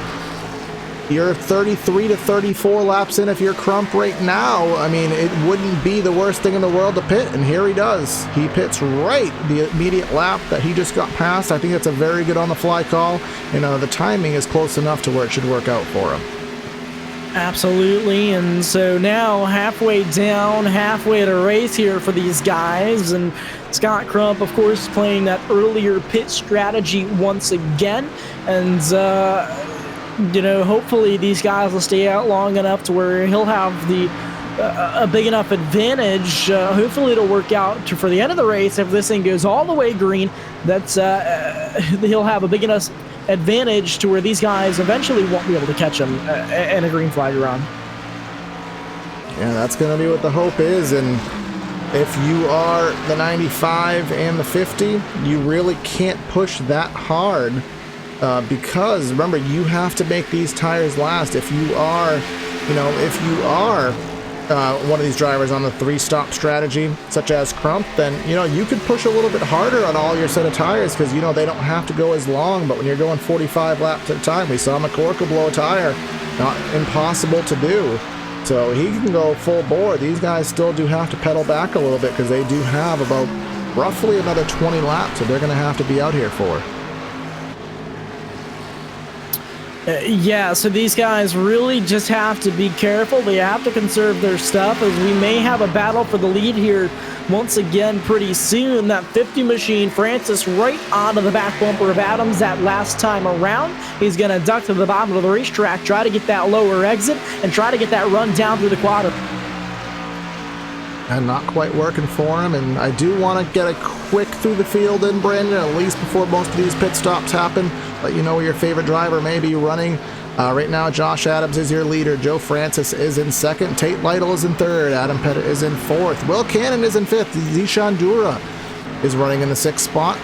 You're 33 to 34 laps in if you're Crump right now. I mean, it wouldn't be the worst thing in the world to pit, and here he does. He pits right the immediate lap that he just got past. I think that's a very good on-the-fly call, and the timing is close enough to where it should work out for him. Absolutely, and so now halfway down, halfway to race here for these guys, and Scott Crump, of course, playing that earlier pit strategy once again, and you know, hopefully these guys will stay out long enough to where he'll have the a big enough advantage. Hopefully it'll work out for the end of the race. If this thing goes all the way green, that's he'll have a big enough advantage to where these guys eventually won't be able to catch him in a green flag run. Yeah, that's going to be what the hope is, and if you are the 95 and the 50, you really can't push that hard. Because remember, you have to make these tires last. If you are, one of these drivers on the 3-stop strategy, such as Crump, then you could push a little bit harder on all your set of tires because they don't have to go as long. But when you're going 45 laps at a time, we saw McCorkle blow a tire. Not impossible to do. So he can go full bore. These guys still do have to pedal back a little bit because they do have about roughly another 20 laps that they're going to have to be out here for. Yeah, so these guys really just have to be careful. They have to conserve their stuff, as we may have a battle for the lead here once again pretty soon. That 50 machine, Francis right onto the back bumper of Adams that last time around. He's going to duck to the bottom of the racetrack, try to get that lower exit, and try to get that run down through the quad. And not quite working for him, and I do want to get a quick through the field in, Brandon, at least before most of these pit stops happen. Let you know where your favorite driver may be running. Right now, Josh Adams is your leader. Joe Francis is in second. Tate Lytle is in third. Adam Pettit is in fourth. Will Cannon is in fifth. Zishan Dura is running in the 6th spot.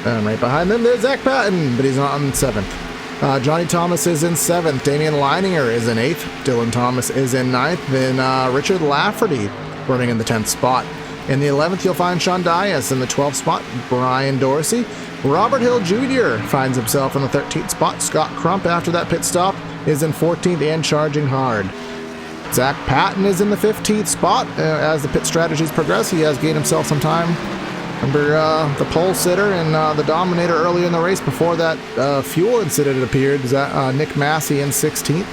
And right behind them, there's Zach Patton, but he's not on 7th. Johnny Thomas is in 7th. Damian Leininger is in 8th. Dylan Thomas is in 9th. Then Richard Lafferty running in the 10th spot. In the 11th, you'll find Sean Dias. In the 12th spot, Brian Dorsey. Robert Hill Jr. finds himself in the 13th spot. Scott Crump, after that pit stop, is in 14th and charging hard. Zach Patton is in the 15th spot. As the pit strategies progress, he has gained himself some time. Remember the pole sitter and the dominator early in the race before that fuel incident appeared. Nick Massey in 16th.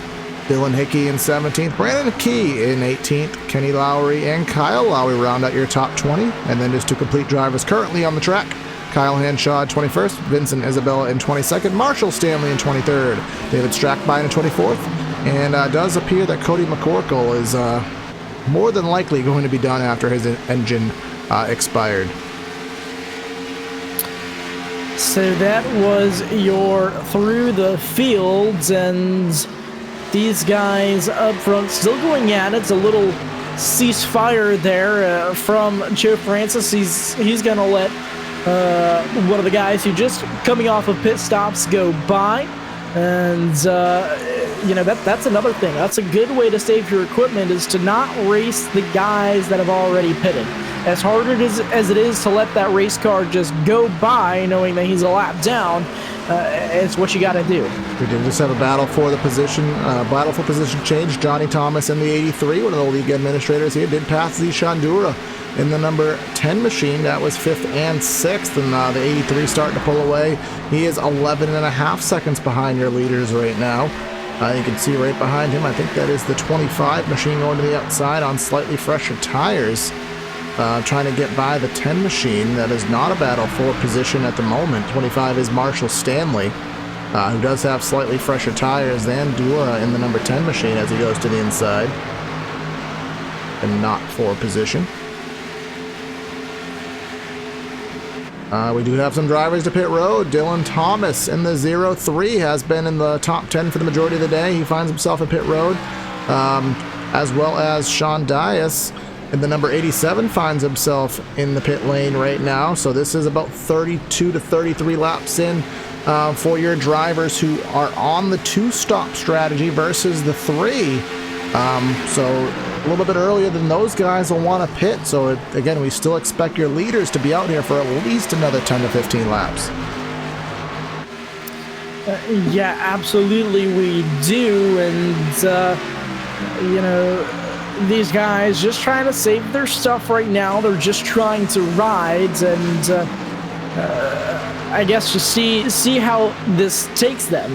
Dylan Hickey in 17th, Brandon Key in 18th, Kenny Lowry and Kyle Lowry round out your top 20, and then just 2 complete drivers currently on the track. Kyle Hanshaw 21st, Vincent Isabella in 22nd, Marshall Stanley in 23rd, David Strackbine in 24th, and does appear that Cody McCorkle is more than likely going to be done after his engine expired. So that was your through the fields, and these guys up front still going at it. It's a little ceasefire there from Joe Francis. He's going to let one of the guys who just coming off of pit stops go by. And, that's another thing. That's a good way to save your equipment, is to not race the guys that have already pitted. As hard as it is to let that race car just go by knowing that he's a lap down, it's what you got to do. We did just have a battle for the position, change. Johnny Thomas in the 83, one of the league administrators here, did pass Zishan Dura in the number 10 machine. That was 5th and 6th, and the 83 starting to pull away. He is 11.5 seconds behind your leaders right now. You can see right behind him, I think that is the 25 machine going to the outside on slightly fresher tires. Trying to get by the 10 machine. That is not a battle for position at the moment. 25 is Marshall Stanley, who does have slightly fresher tires than Dura in the number 10 machine as he goes to the inside. And not for position. We do have some drivers to pit road. Dylan Thomas in the 03 has been in the top 10 for the majority of the day. He finds himself in pit road, as well as Sean Dias. And the number 87 finds himself in the pit lane right now. So this is about 32 to 33 laps in for your drivers who are on the 2-stop strategy versus the 3. So a little bit earlier than those guys will want to pit. So again, we still expect your leaders to be out here for at least another 10 to 15 laps. Yeah, absolutely we do. And, these guys just trying to save their stuff right now. They're just trying to ride and I guess just see how this takes them.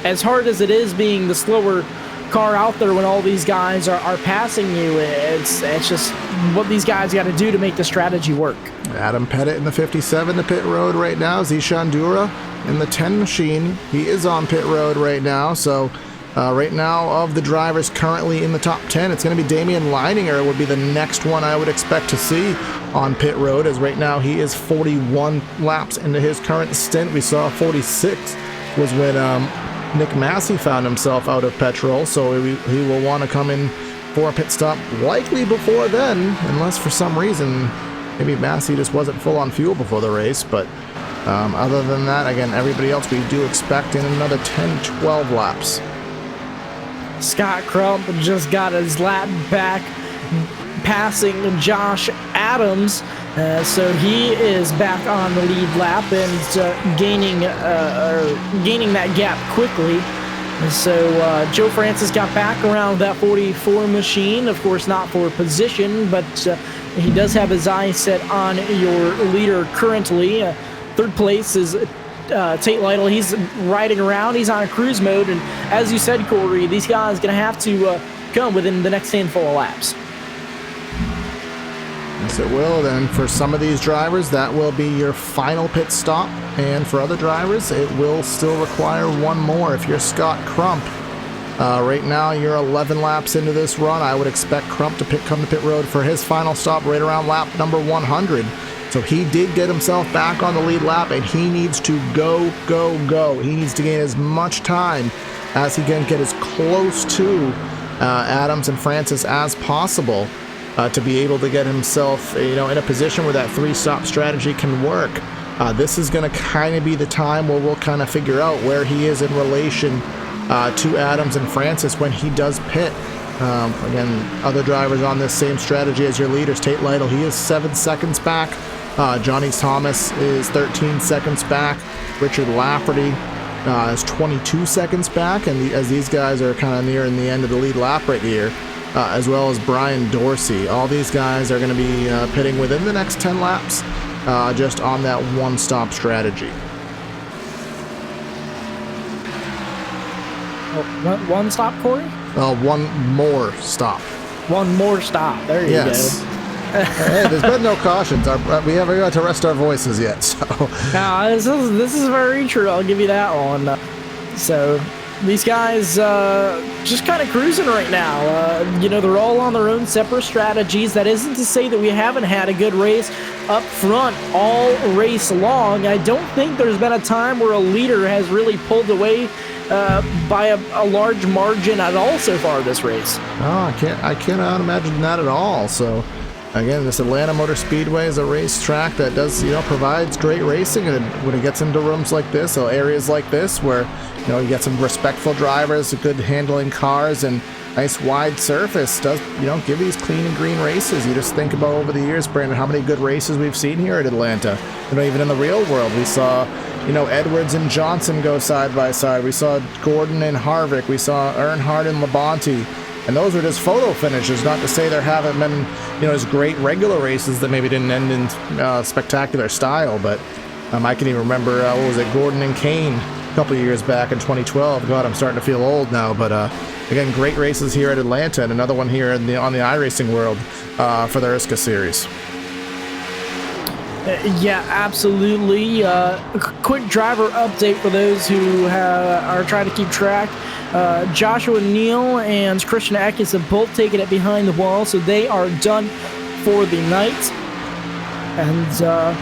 As hard as it is being the slower car out there when all these guys are passing you, it's just what these guys got to do to make the strategy work. Adam Pettit in the 57 to pit road right now. Zishan Dura in the 10 machine. He is on pit road right now. So right now, of the drivers currently in the top 10, it's going to be Damian Leininger would be the next one I would expect to see on pit road, as right now he is 41 laps into his current stint. We saw 46 was when Nick Massey found himself out of petrol, so he will want to come in for a pit stop likely before then, unless for some reason maybe Massey just wasn't full on fuel before the race. But other than that, again, everybody else we do expect in another 10-12 laps. Scott Crump just got his lap back, passing Josh Adams, so he is back on the lead lap and gaining that gap quickly. So Joe Francis got back around that 44 machine, of course not for position, but he does have his eyes set on your leader currently. Third place is Tate Lytle. He's riding around, he's on cruise mode, and as you said, Corey, these guys are going to have to come within the next handful of laps. Yes, it will. Then for some of these drivers, that will be your final pit stop, and for other drivers, it will still require one more. If you're Scott Crump, right now you're 11 laps into this run. I would expect Crump to come to pit road for his final stop right around lap number 100. So he did get himself back on the lead lap, and he needs to go. He needs to gain as much time as he can get as close to Adams and Francis as possible to be able to get himself, in a position where that three-stop strategy can work. This is going to kind of be the time where we'll kind of figure out where he is in relation to Adams and Francis when he does pit. Again, other drivers on this same strategy as your leaders. Tate Lytle, he is 7 seconds back. Johnny Thomas is 13 seconds back. Richard Lafferty is 22 seconds back, and as these guys are kind of nearing the end of the lead lap right here, as well as Brian Dorsey. All these guys are going to be pitting within the next 10 laps, just on that one-stop strategy. One stop, Corey? One more stop. One more stop. There you go. Hey, there's been no cautions. We haven't got to rest our voices yet, so. This is very true. I'll give you that one. So these guys just kind of cruising right now. They're all on their own separate strategies. That isn't to say that we haven't had a good race up front all race long. I don't think there's been a time where a leader has really pulled away by a large margin at all so far this race. Oh, I cannot imagine that at all. So again, this Atlanta Motor Speedway is a racetrack that does, provides great racing, and when it gets into rooms like this, so areas like this where, you get some respectful drivers, good handling cars, and nice wide surface does, give these clean and green races. You just think about over the years, Brandon, how many good races we've seen here at Atlanta. Even in the real world, we saw, Edwards and Johnson go side by side. We saw Gordon and Harvick. We saw Earnhardt and Labonte. And those were just photo finishes, not to say there haven't been, as great regular races that maybe didn't end in spectacular style. But I can even remember, Gordon and Kane a couple of years back in 2012. God, I'm starting to feel old now. But again, great races here at Atlanta, and another one here on the iRacing world for the ERSCA series. Yeah, absolutely. Quick driver update for those who are trying to keep track. Joshua Neal and Christian Eckes have both taken it behind the wall, so they are done for the night. And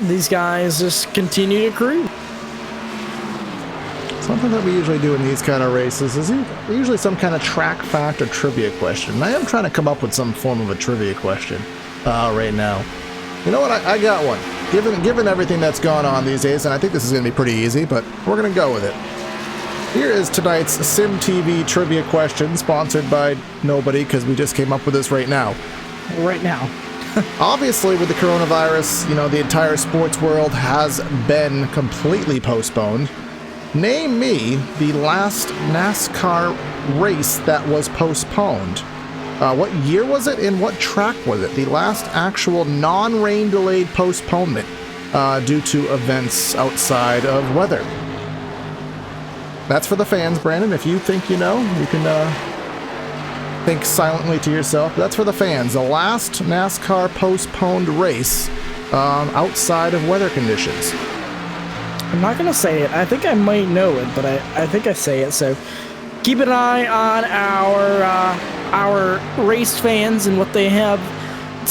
these guys just continue to cruise. Something that we usually do in these kind of races is usually some kind of track fact or trivia question. I am trying to come up with some form of a trivia question right now. You know what? I got one. Given everything that's gone on these days, and I think this is going to be pretty easy, but we're going to go with it. Here is tonight's Sim TV trivia question, sponsored by nobody, because we just came up with this right now. Right now. Obviously, with the coronavirus, the entire sports world has been completely postponed. Name me the last NASCAR race that was postponed. What year was it and what track was it? The last actual non-rain delayed postponement due to events outside of weather. That's for the fans, Brandon. If you think you know, you can think silently to yourself. That's for the fans. The last NASCAR postponed race outside of weather conditions. I'm not going to say it. I think I might know it, but I think I say it. So keep an eye on our race fans and what they have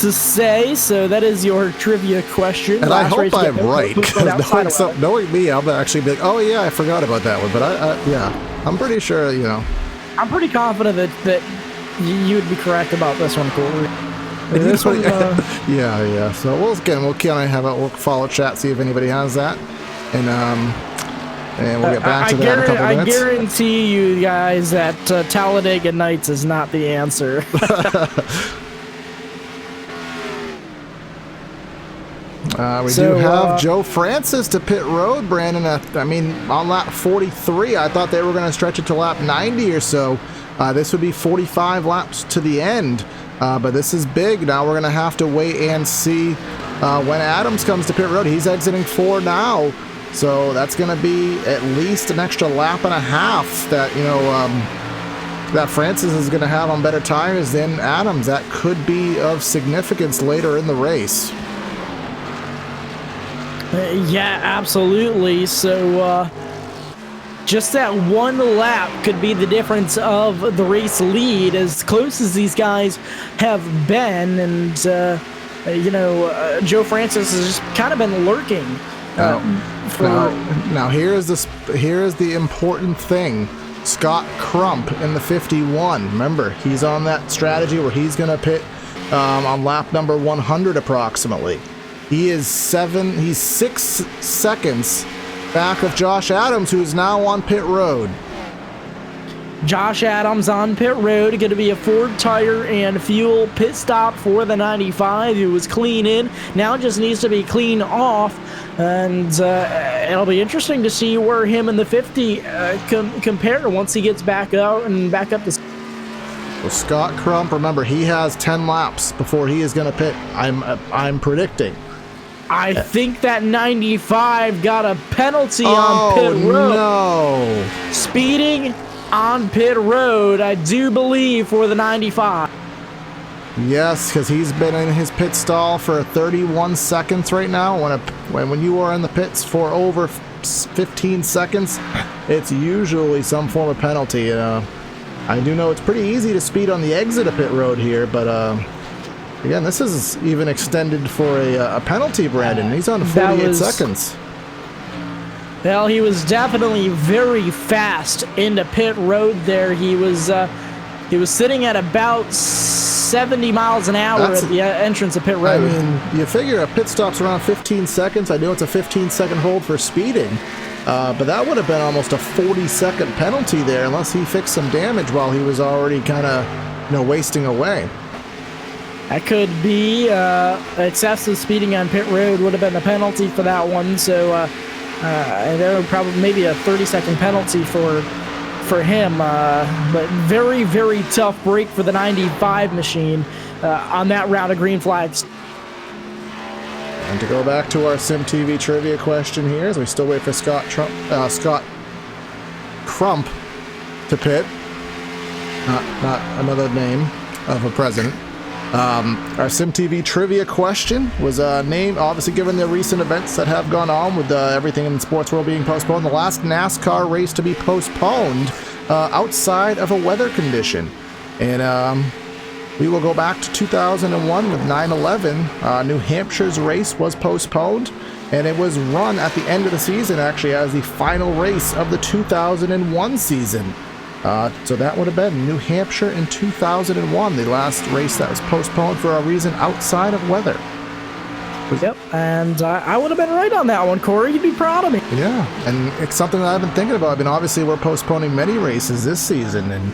to say. So that is your trivia question. And I hope I'm right, because knowing me, I'll actually be like, oh yeah, I forgot about that one. But I'm pretty sure, I'm pretty confident that you would be correct about this one, Corey. This one, yeah. So we'll follow chat, see if anybody has that. And we'll get back to that in a couple minutes. I guarantee you guys that Talladega Nights is not the answer. We do have Joe Francis to pit road, Brandon. On lap 43, I thought they were going to stretch it to lap 90 or so. This would be 45 laps to the end. But this is big. Now we're going to have to wait and see when Adams comes to pit road. He's exiting 4 now. So that's going to be at least an extra lap and a half that, that Francis is going to have on better tires than Adams. That could be of significance later in the race. Yeah, absolutely. So just that one lap could be the difference of the race lead, as close as these guys have been. And, Joe Francis has just kind of been lurking. Now here's the important thing. Scott Crump in the 51. Remember, he's on that strategy where he's going to pit on lap number 100 approximately. He's 6 seconds back of Josh Adams, who is now on pit road. Josh Adams on pit road, going to be a Ford tire and fuel pit stop for the 95. It was clean in, now just needs to be clean off, and it'll be interesting to see where him and the 50 compare once he gets back out and back up to. Well, Scott Crump, remember, he has 10 laps before he is going to pit. I'm predicting. I think that 95 got a penalty on pit road. No. Speeding on pit road, I do believe, for the 95. Yes, because he's been in his pit stall for 31 seconds right now. When you are in the pits for over 15 seconds, it's usually some form of penalty. I do know it's pretty easy to speed on the exit of pit road here, but again, this is even extended for a penalty, Brandon. He's on 48 seconds. Well, he was definitely very fast into pit road there. He was sitting at about 70 miles an hour at the entrance of pit road. I mean, you figure a pit stop's around 15 seconds. I know it's a 15-second hold for speeding, but that would have been almost a 40-second penalty there, unless he fixed some damage while he was already kind of, wasting away. That could be excessive speeding on pit road would have been the penalty for that one. So there would probably maybe a 30-second penalty for him. But very, very tough break for the 95 machine on that round of green flags. And to go back to our SimTV trivia question here, as we still wait for Scott Crump to pit. Not another name of a president. Our SimTV trivia question was named, obviously given the recent events that have gone on with everything in the sports world being postponed, the last NASCAR race to be postponed outside of a weather condition. And we will go back to 2001 with 9/11. New Hampshire's race was postponed, and it was run at the end of the season, actually, as the final race of the 2001 season. So that would have been New Hampshire in 2001, the last race that was postponed for a reason outside of weather. Yep, and I would have been right on that one, Corey. You'd be proud of me. Yeah, and it's something that I've been thinking about. Obviously, we're postponing many races this season, and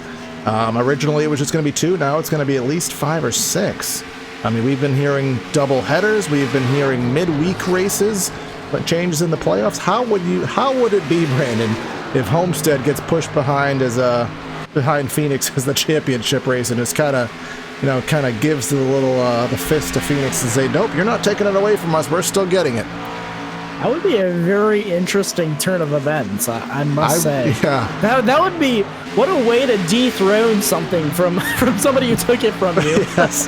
originally it was just going to be 2. Now it's going to be at least 5 or 6. I mean, we've been hearing double headers, we've been hearing midweek races, but changes in the playoffs. How would it be, Brandon, if Homestead gets pushed behind Phoenix as the championship race and just kind of gives the fist to Phoenix and say, nope, you're not taking it away from us, we're still getting it. That would be a very interesting turn of events, I must say. Yeah. That would be, what a way to dethrone something from somebody who took it from you. Yes.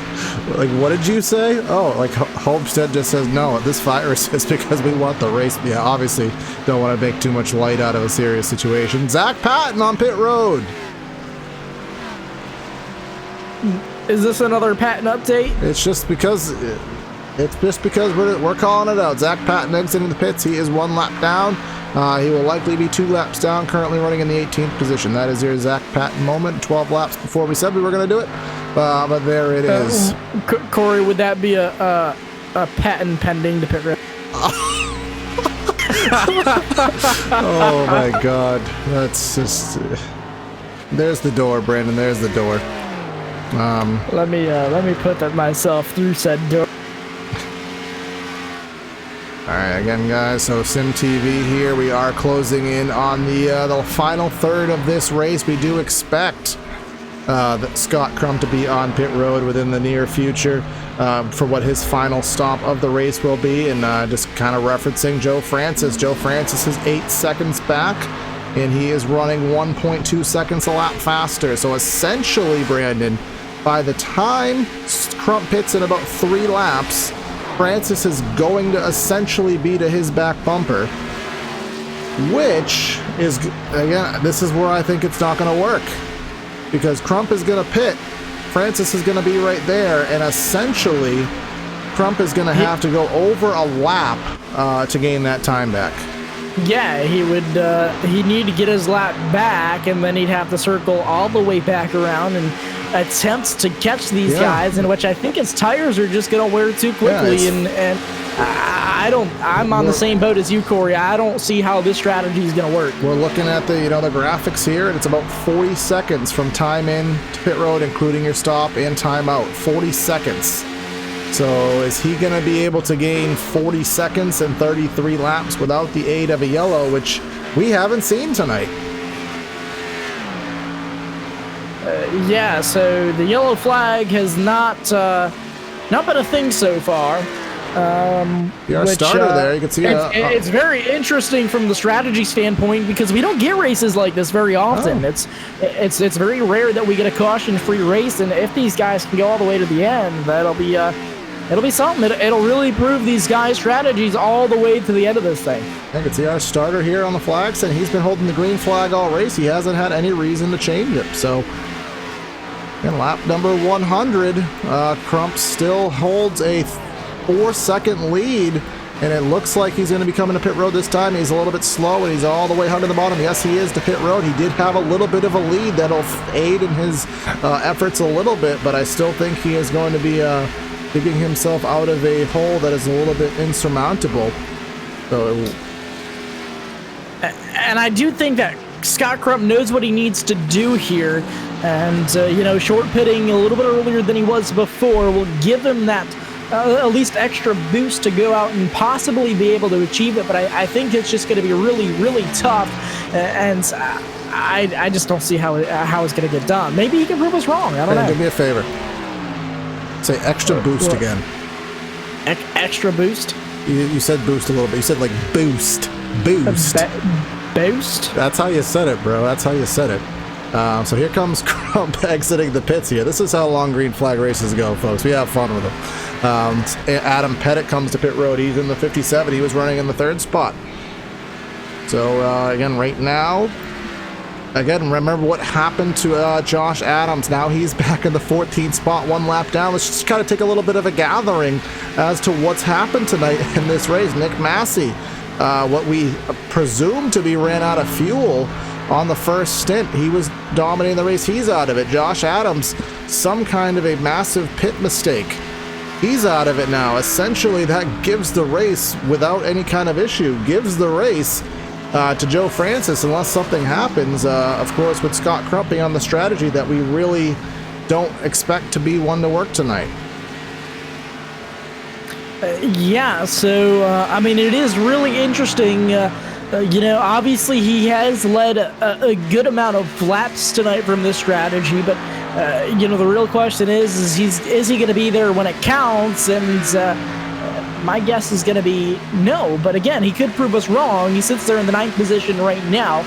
Like, what did you say? Oh, like Homestead just says, no, this virus is because we want the race. Yeah, obviously don't want to make too much light out of a serious situation. Zach Patton on pit road. Is this another Patton update? It's just because we're calling it out. Zach Patton exiting the pits. He is 1 lap down. He will likely be 2 laps down, currently running in the 18th position. That is your Zach Patton moment. 12 laps before we said we were going to do it, but there it is. Corey, would that be a Patton pending the pit road? Oh my God, that's just. There's the door, Brandon. There's the door. Let me put that myself through said door. Alright, again, guys, so Sim TV here. We are closing in on the final third of this race. We do expect that Scott Crump to be on pit road within the near future for what his final stop of the race will be. And just kind of referencing Joe Francis. Joe Francis is 8 seconds back, and he is running 1.2 seconds a lap faster. So essentially, Brandon, by the time Crump pits in about 3 laps, Francis is going to essentially be to his back bumper, which is, again, this is where I think it's not going to work, because Crump is going to pit, Francis is going to be right there, and essentially Crump is going to have to go over a lap to gain that time back. Yeah, he'd need to get his lap back, and then he'd have to circle all the way back around and attempt to catch these guys, in which I think his tires are just going to wear too quickly. And I'm on the same boat as you, Corey. I don't see how this strategy is going to work. We're looking at the graphics here, and it's about 40 seconds from time in to pit road, including your stop and timeout. 40 seconds. So is he going to be able to gain 40 seconds and 33 laps without the aid of a yellow, which we haven't seen tonight? Yeah, so the yellow flag has not been a thing so far. Your starter there, you can see it's very interesting from the strategy standpoint, because we don't get races like this very often. Oh. It's very rare that we get a caution-free race, and if these guys can go all the way to the end, that'll be something. It'll really prove these guys' strategies all the way to the end of this thing. I can see our starter here on the flags, and he's been holding the green flag all race. He hasn't had any reason to change it. So, in lap number 100, Crump still holds a 4-second lead, and it looks like he's going to be coming to pit road this time. He's a little bit slow, and he's all the way down to the bottom. Yes, he is to pit road. He did have a little bit of a lead that'll aid in his efforts a little bit, but I still think he is going to be digging himself out of a hole that is a little bit insurmountable. So, and I do think that Scott Crump knows what he needs to do here, and short pitting a little bit earlier than he was before will give him that at least extra boost to go out and possibly be able to achieve it. But I think it's just going to be really, really tough, and I just don't see how it's going to get done. Maybe he can prove us wrong. I don't know. Do me a favor. Say extra boost again. Extra boost? You said boost a little bit. You said like boost. Boost. Boost? That's how you said it, bro. That's how you said it. So here comes Crump exiting the pits here. This is how long green flag races go, folks. We have fun with them. Adam Pettit comes to pit road. He's in the 57. He was running in the 3rd spot. So, again, right now, remember what happened to Josh Adams. Now he's back in the 14th spot, 1 lap down. Let's just kind of take a little bit of a gathering as to what's happened tonight in this race. Nick Massey, what we presume to be ran out of fuel on the first stint. He was dominating the race. He's out of it. Josh Adams, some kind of a massive pit mistake. He's out of it now. Essentially, that gives the race, without any kind of issue, gives the race to Joe Francis, unless something happens, of course, with Scott Crump being on the strategy that we really don't expect to be one to work tonight. Yeah, so, I mean, it is really interesting. Obviously he has led a good amount of laps tonight from this strategy, but, the real question is he going to be there when it counts? And my guess is going to be no. But again, he could prove us wrong. He sits there in the 9th position right now.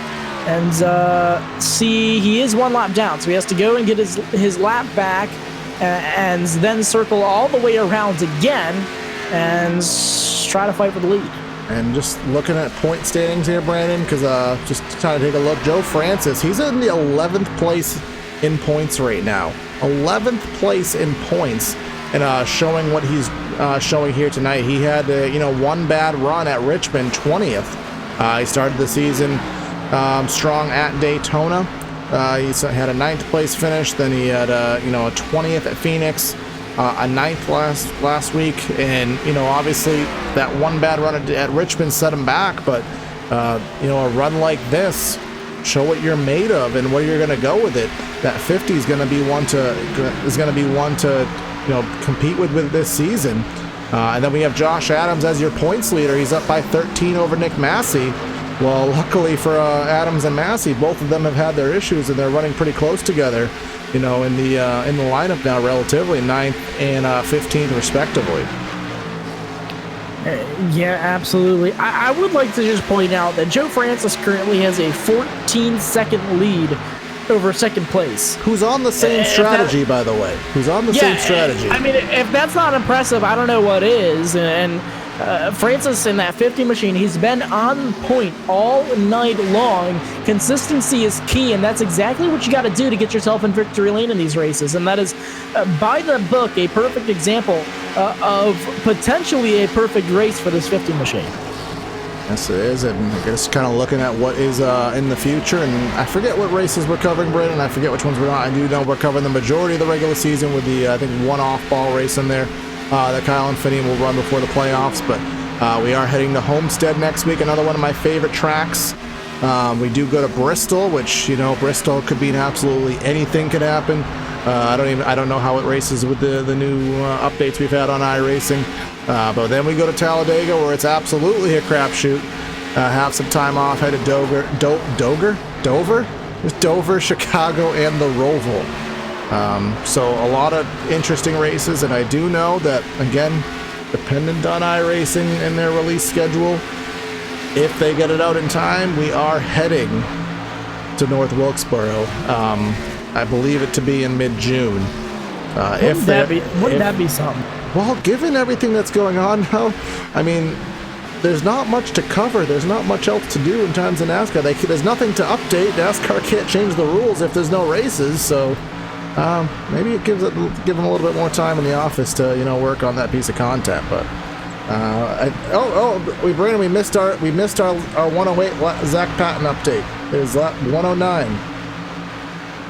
And he is 1 lap down, so he has to go and get his lap back and then circle all the way around again and try to fight for the lead. And just looking at point standings here, Brandon, because just trying to take a look, Joe Francis, he's in the 11th place in points right now. 11th place in points, and showing what he's showing here tonight. He had, 1 bad run at Richmond, 20th. He started the season strong at Daytona. He had a 9th place finish, then he had a 20th at Phoenix, a 9th last week, and obviously that 1 bad run at Richmond set him back, but a run like this, show what you're made of and where you're going to go with it. That 50 is going to be one to compete with this season. And then we have Josh Adams as your points leader. He's up by 13 over Nick Massey. Well, luckily for Adams and Massey, both of them have had their issues, and they're running pretty close together, in the lineup now, relatively 9th and 15th respectively. Yeah, absolutely. I would like to just point out that Joe Francis currently has a 14-second lead over 2nd place. Who's on the same strategy, by the way. Who's on the same strategy. I mean, if that's not impressive, I don't know what is. And Francis in that 50 machine, he's been on point all night long. Consistency is key, and that's exactly what you got to do to get yourself in victory lane in these races. And that is, by the book, a perfect example of potentially a perfect race for this 50 machine. Yes, it is, and just kind of looking at what is in the future, and I forget what races we're covering, Brandon. I forget which ones we're not. I do know we're covering the majority of the regular season with the, I think, 1 off-ball race in there that Kyle and Finney will run before the playoffs, but we are heading to Homestead next week, another one of my favorite tracks. We do go to Bristol, which, Bristol could be absolutely anything could happen. I don't know how it races with the new updates we've had on iRacing. But then we go to Talladega, where it's absolutely a crapshoot. Have some time off, head to Dover, Chicago, and the Roval. So a lot of interesting races, and I do know that, again, dependent on iRacing and their release schedule, if they get it out in time, we are heading to North Wilkesboro. I believe it to be in mid-June. Wouldn't that be something? Well, given everything that's going on now, I mean, there's not much to cover. There's not much else to do in terms of NASCAR. There's nothing to update. NASCAR can't change the rules if there's no races, so maybe it give them a little bit more time in the office to work on that piece of content. But Brandon, we missed our 108 Zach Patton update. There's 109.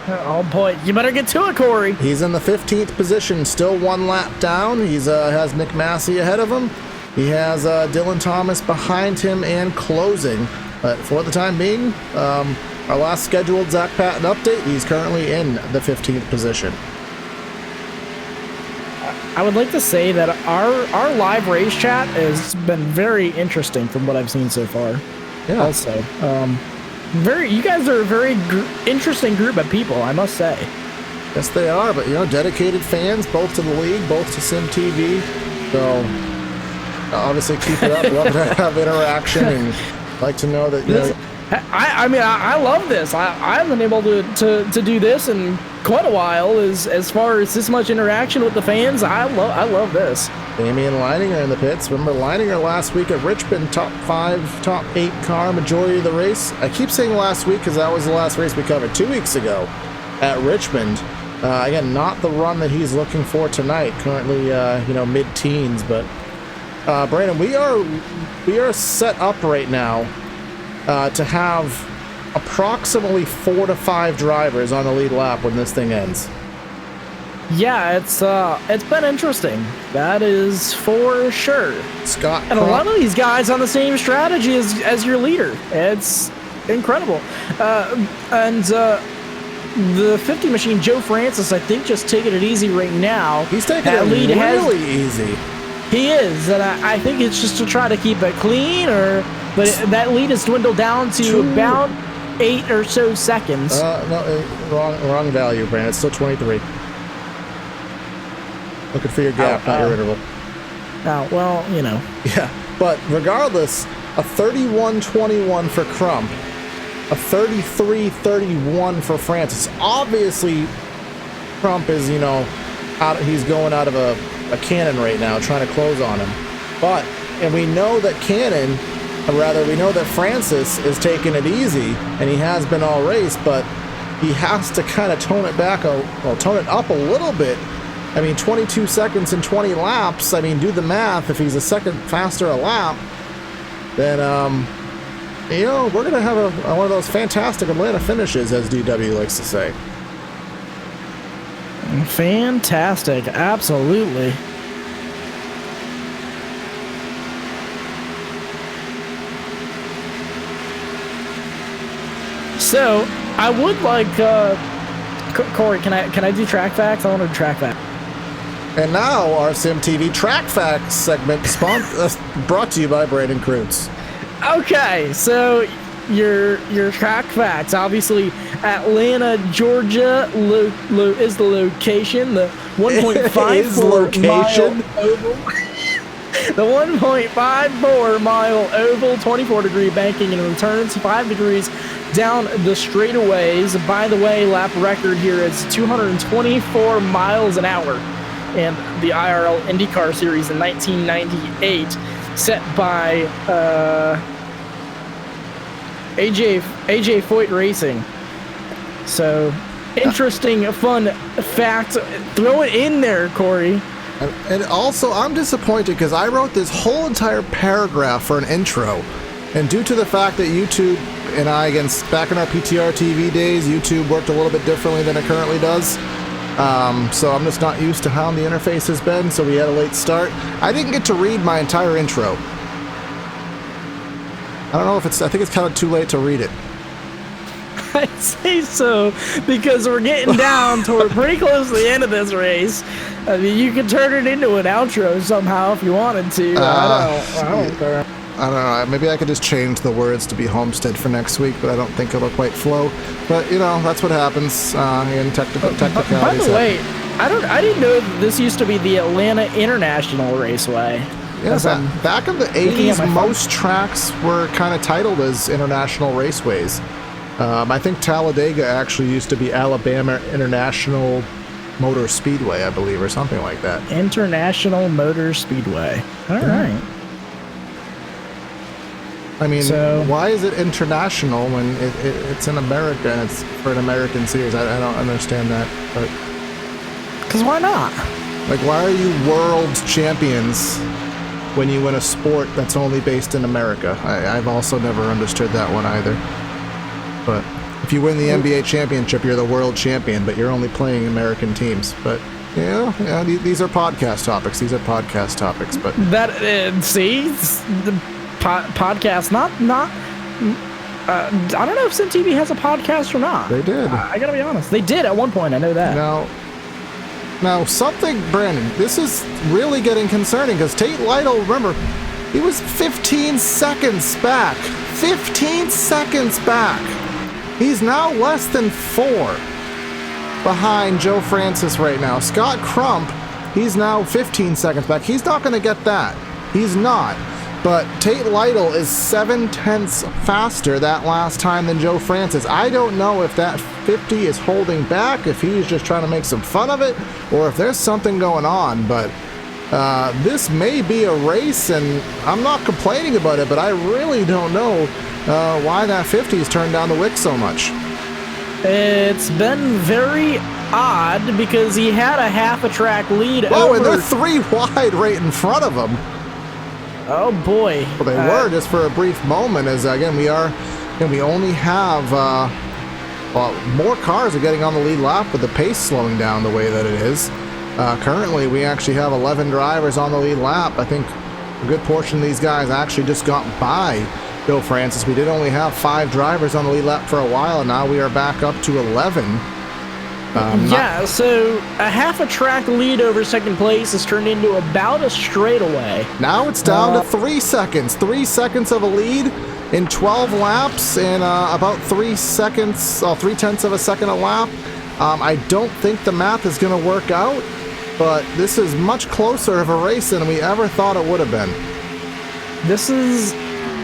Oh boy, you better get to it, Corey. He's in the 15th position, still 1 lap down. He's has Nick Massey ahead of him. He has Dylan Thomas behind him and closing. But for the time being, our last scheduled Zach Patton update, he's currently in the 15th position. I would like to say that our live race chat has been very interesting from what I've seen so far. Yeah. Also, you guys are a very interesting group of people, I must say. Yes, they are, but dedicated fans, both to the league, both to Sim TV. So obviously keep it up. Love to have interaction, and like to know that I love this. I haven't been able to do this in quite a while. As far as this much interaction with the fans, I love this. Damian Leininger in the pits. Remember Leininger last week at Richmond, top 5, top 8 car majority of the race. I keep saying last week because that was the last race we covered 2 weeks ago at Richmond. Again, not the run that he's looking for tonight. Currently, mid-teens. But Brandon, we are set up right now to have approximately 4 to 5 drivers on the lead lap when this thing ends. Yeah, it's been interesting. That is for sure. Scott and a lot of these guys on the same strategy as your leader. It's incredible. And the 50 machine, Joe Francis, I think just taking it easy right now. He's taking it really easy. He is, and I think it's just to try to keep it clean, but that lead has dwindled down to about 8 or so seconds. No, wrong value, Brandon. It's still 23. Looking for your gap, not your interval. Oh, well, you know. Yeah, but regardless, a 31-21 for Crump, a 33-31 for Francis. Obviously, Crump is, he's going out of a cannon right now, trying to close on him. And we know that we know that Francis is taking it easy, and he has been all race, but he has to kind of tone it up a little bit. 22 seconds and 20 laps. Do the math. If he's a second faster a lap, then, we're going to have one of those fantastic Atlanta finishes, as DW likes to say. Fantastic. Absolutely. So, I would like, Corey, can I do track facts? I want to do track facts. And now our SimTV Track Facts segment brought to you by Brandon Kreutz. Okay, so your track facts. Obviously, Atlanta, Georgia is the location. The 1.54 mile oval. The 1.54 mile oval, 24-degree banking and returns, 5 degrees down the straightaways. By the way, lap record here is 224 miles an hour. And the IRL IndyCar Series in 1998, set by AJ Foyt Racing. So, interesting, fun fact. Throw it in there, Corey. And also, I'm disappointed because I wrote this whole entire paragraph for an intro. And due to the fact that YouTube and I, again, back in our PTR TV days, YouTube worked a little bit differently than it currently does. So I'm just not used to how the interface has been, so we had a late start. I didn't get to read my entire intro. I don't know if I think it's kind of too late to read it. I'd say so, because we're getting down toward pretty close to the end of this race. You could turn it into an outro somehow if you wanted to. I don't care. I don't know. Maybe I could just change the words to be Homestead for next week, but I don't think it'll quite flow. But that's what happens in technicalities. By the way, I didn't know that this used to be the Atlanta International Raceway. Yeah, back in the 80s, most tracks were kind of titled as international raceways. I think Talladega actually used to be Alabama International Motor Speedway, I believe, or something like that. International Motor Speedway. All right. Why is it international when it's in America and it's for an American series? I don't understand that. Because why not? Why are you world champions when you win a sport that's only based in America? I've also never understood that one either. But if you win the NBA championship, you're the world champion, but you're only playing American teams. But these are podcast topics. But that the podcast, not. I don't know if SimTV has a podcast or not. They did. I gotta be honest. They did at one point. I know that. Now something, Brandon. This is really getting concerning because Tate Lytle, remember, he was 15 seconds back. 15 seconds back. He's now less than 4 behind Joe Francis right now. Scott Crump, he's now 15 seconds back. He's not going to get that. He's not. But Tate Lytle is 7/10 faster that last time than Joe Francis. I don't know if that 50 is holding back, if he's just trying to make some fun of it, or if there's something going on. But this may be a race, and I'm not complaining about it, but I really don't know why that 50 has turned down the wick so much. It's been very odd because he had a half a track lead. And they're 3 wide right in front of him. Oh boy. Well, they were just for a brief moment, as again we only have more cars are getting on the lead lap with the pace slowing down the way that it is. Currently, we actually have 11 drivers on the lead lap. I think a good portion of these guys actually just got by Joe Francis. We did only have 5 drivers on the lead lap for a while, and now we are back up to 11. Yeah, so a half a track lead over second place has turned into about a straightaway. Now it's down to 3 seconds. 3 seconds of a lead in 12 laps and about 3 seconds, 3/10 of a second a lap. I don't think the math is going to work out, but this is much closer of a race than we ever thought it would have been. This is,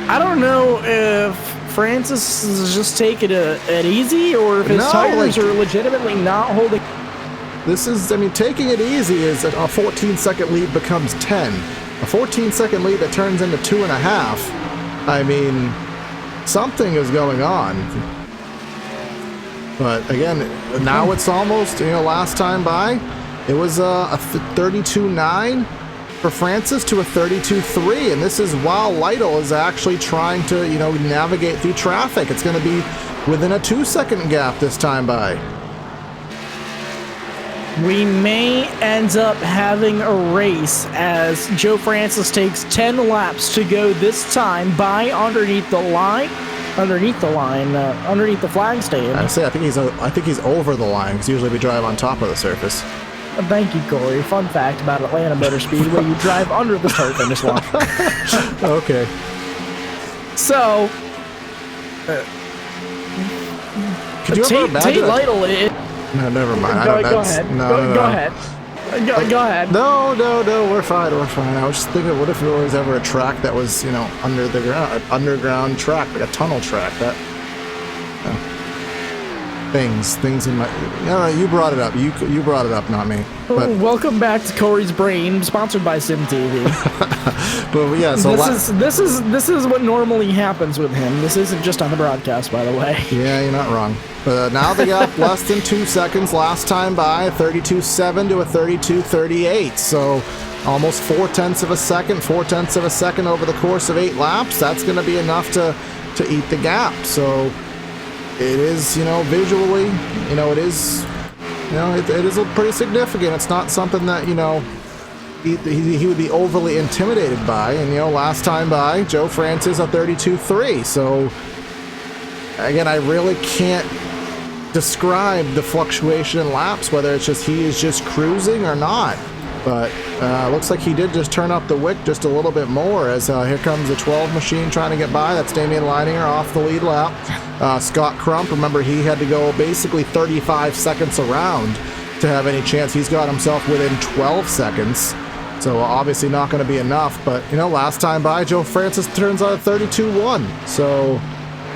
I don't know if Francis is just taking it easy or if his tires are legitimately not holding. This is, I mean, taking it easy is a 14-second lead becomes 10. A 14-second lead that turns into 2.5. I mean, something is going on. But again, now it's almost, last time by, it was a 32.9 for Francis to a 32.3, and this is while Lytle is actually trying to, navigate through traffic. It's going to be within a 2-second gap this time by. We may end up having a race as Joe Francis takes 10 laps to go this time by underneath the flag stand. I think he's over the line because usually we drive on top of the surface. Thank you, Corey. Fun fact about Atlanta Motor Speedway, you drive under the start finish line. Okay. So, could you ever imagine Tate Lytle, no, never mind. Go ahead. Go ahead. Go ahead. No, we're fine. I was just thinking, what if there was ever a track that was, under the ground, an underground track, like a tunnel track? That things in my. You brought it up. You brought it up, not me. But welcome back to Corey's Brain, sponsored by SimTV. But yeah, so this is what normally happens with him. This isn't just on the broadcast, by the way. Yeah, you're not wrong. But now they got less than 2 seconds. Last time by, a 32.7 to a 32.38. So almost 4/10 of a second over the course of 8 laps. That's going to be enough to eat the gap. So it is, visually, it is, it is pretty significant. It's not something that, he would be overly intimidated by. And, last time by, Joe Francis a 32.3. So again, I really can't describe the fluctuation in laps, whether it's just he is just cruising or not. But looks like he did just turn up the wick just a little bit more as here comes the 12 machine trying to get by. That's Damian Leininger off the lead lap. Scott Crump, remember, he had to go basically 35 seconds around to have any chance. He's got himself within 12 seconds. So obviously not going to be enough. But, last time by, Joe Francis turns out a 32.1. So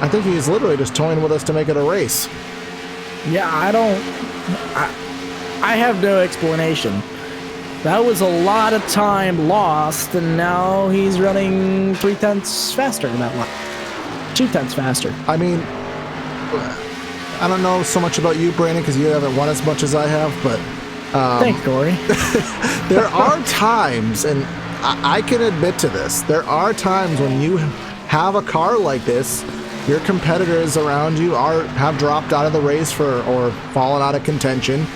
I think he's literally just toying with us to make it a race. Yeah, I have no explanation. That was a lot of time lost, and now he's running 3/10 faster than that one. 2/10 faster. I mean, I don't know so much about you, Brandon, because you haven't won as much as I have, but thanks, Corey. there are times, and I can admit to this, there are times when you have a car like this, your competitors around you have dropped out of the race or fallen out of contention.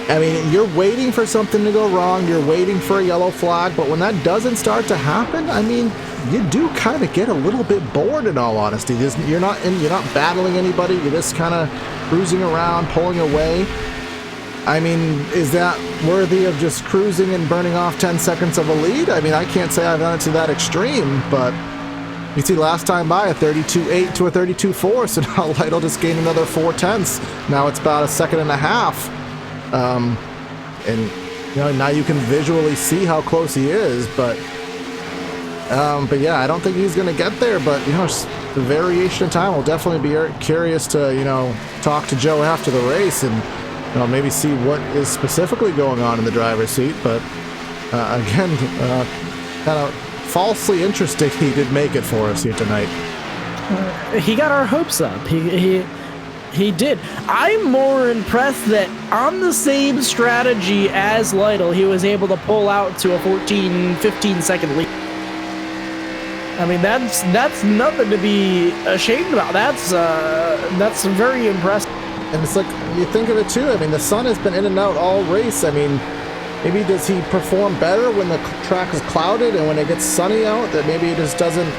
I mean, you're waiting for something to go wrong, you're waiting for a yellow flag, but when that doesn't start to happen, I mean, you do kind of get a little bit bored, in all honesty. You're not battling anybody, you're just kind of cruising around, pulling away. I mean, is that worthy of just cruising and burning off 10 seconds of a lead? I mean, I can't say I've done it to that extreme, but you see last time by a 32.8 to a 32.4, so now Lytle just gained another 4/10. Now it's about a second and a half. And now you can visually see how close he is, but yeah, I don't think he's going to get there, but the variation of time, will definitely be curious to talk to Joe after the race and maybe see what is specifically going on in the driver's seat. But again, kind of falsely interesting, he did make it for us here tonight. He got our hopes up. He did. I'm more impressed that on the same strategy as Lytle, he was able to pull out to a 15 second lead. I mean, that's nothing to be ashamed about. That's very impressive. And it's like, you think of it too, I mean, the sun has been in and out all race. I mean, maybe does he perform better when the track is clouded and when it gets sunny out, that maybe he just doesn't,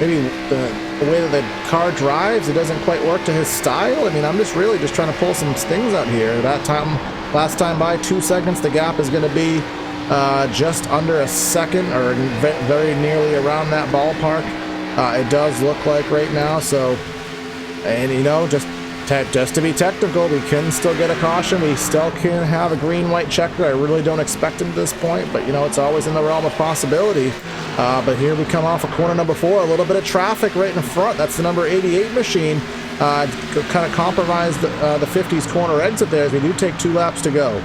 maybe the way that the car drives, it doesn't quite work to his style. I mean, I'm just really just trying to pull some things out here. Last time by 2 seconds, the gap is going to be just under a second, or very nearly around that ballpark. It does look like right now. So, and you know, just to be technical, we can still get a caution. We still can have a green-white checker. I really don't expect it at this point, but you know, it's always in the realm of possibility. But here we come off of corner number 4, a little bit of traffic right in front. That's the number 88 machine. Kind of compromised the 50's corner exit there, as we do take 2 laps to go.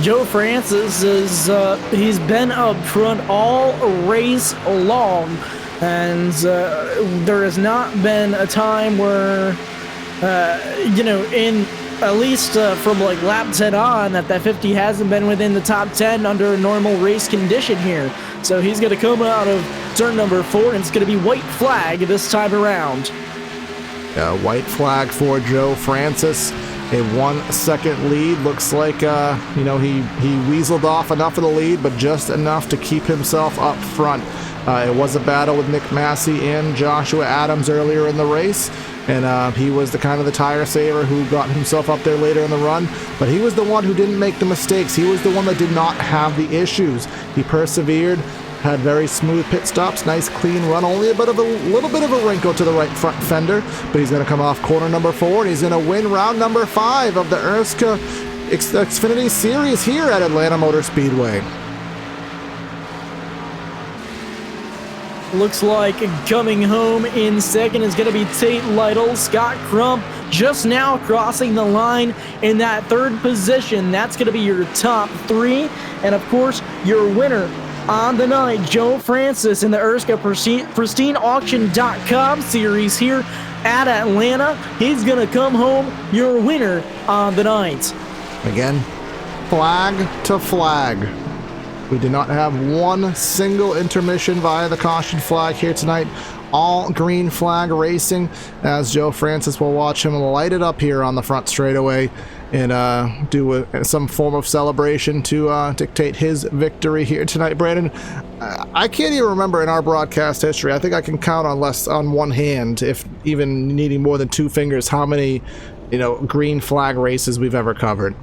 Joe Francis he's been up front all race long. And there has not been a time where, you know, in at least from like lap 10 on, that 50 hasn't been within the top 10 under a normal race condition here. So he's going to come out of turn number 4, and it's going to be white flag this time around. White flag for Joe Francis. A 1 second lead. Looks like, you know, he weaseled off enough of the lead, but just enough to keep himself up front. It was a battle with Nick Massey and Joshua Adams earlier in the race, and he was the kind of the tire saver who got himself up there later in the run, but he was the one who didn't make the mistakes. He was the one that did not have the issues. He persevered, had very smooth pit stops, nice clean run, only a little bit of a wrinkle to the right front fender, but he's going to come off corner number 4, and he's going to win round number 5 of the ERSCA Xfinity Series here at Atlanta Motor Speedway. Looks like coming home in second is going to be Tate Lytle. Scott Crump just now crossing the line in that 3rd position. That's going to be your top 3. And of course, your winner on the night, Joe Francis in the ERSCA PristineAuction.com series here at Atlanta. He's going to come home your winner on the night. Again, flag to flag. We did not have one single intermission via the caution flag here tonight. All green flag racing, as Joe Francis will watch him light it up here on the front straightaway and do some form of celebration to dictate his victory here tonight. Brandon, I can't even remember in our broadcast history. I think I can count on one hand, if even needing more than 2 fingers, how many, you know, green flag races we've ever covered.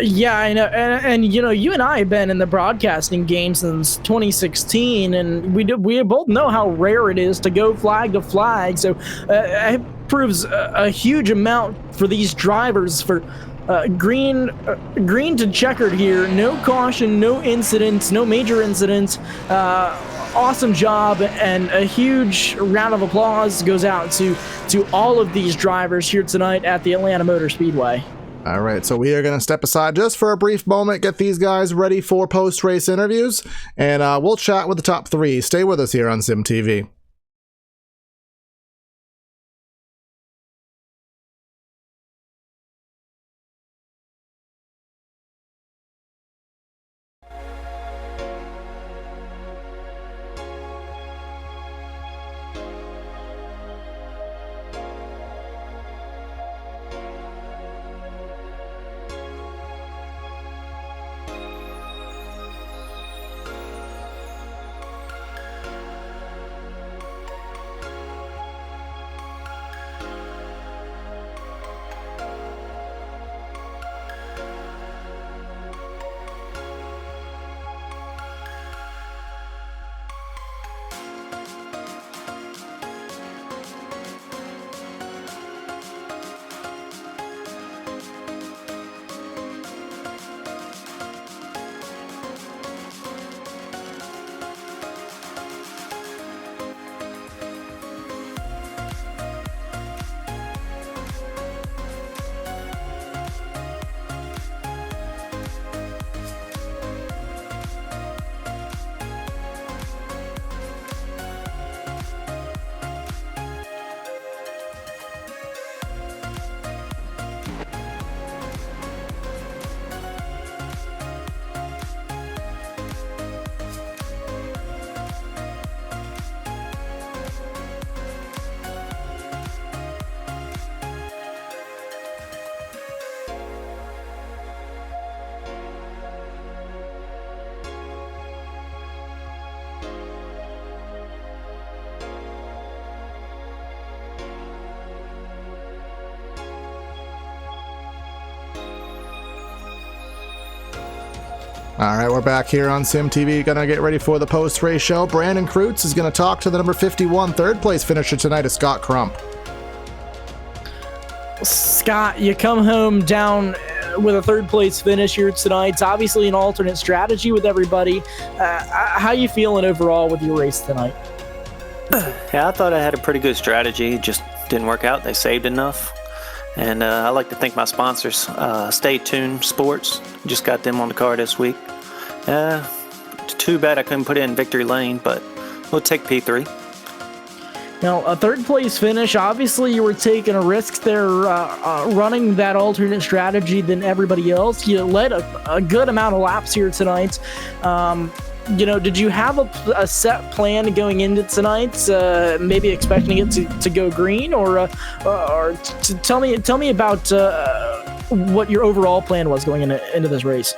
Yeah, I know, and you know, you and I have been in the broadcasting game since 2016, and we both know how rare it is to go flag to flag. So it proves a huge amount for these drivers for green to checkered here. No caution, no incidents, no major incidents. Awesome job, and a huge round of applause goes out to all of these drivers here tonight at the Atlanta Motor Speedway. All right, so we are going to step aside just for a brief moment, get these guys ready for post-race interviews, and we'll chat with the top 3. Stay with us here on Sim TV. All right, we're back here on Sim TV. Gonna get ready for the post-race show. Brandon Kreutz is gonna talk to the number 51 third place finisher tonight, is Scott Crump. Scott, you come home down with a third place finish here tonight. It's obviously an alternate strategy with everybody. How you feeling overall with your race tonight? Yeah, I thought I had a pretty good strategy. It just didn't work out. They saved enough. And I like to thank my sponsors, Stay Tuned Sports. Just got them on the car this week. Too bad I couldn't put in Victory Lane, but we'll take P3. Now, a third place finish, obviously you were taking a risk there running that alternate strategy than everybody else. You led a good amount of laps here tonight. Did you have a set plan going into tonight, maybe expecting it to go green, or tell me about what your overall plan was going into this race?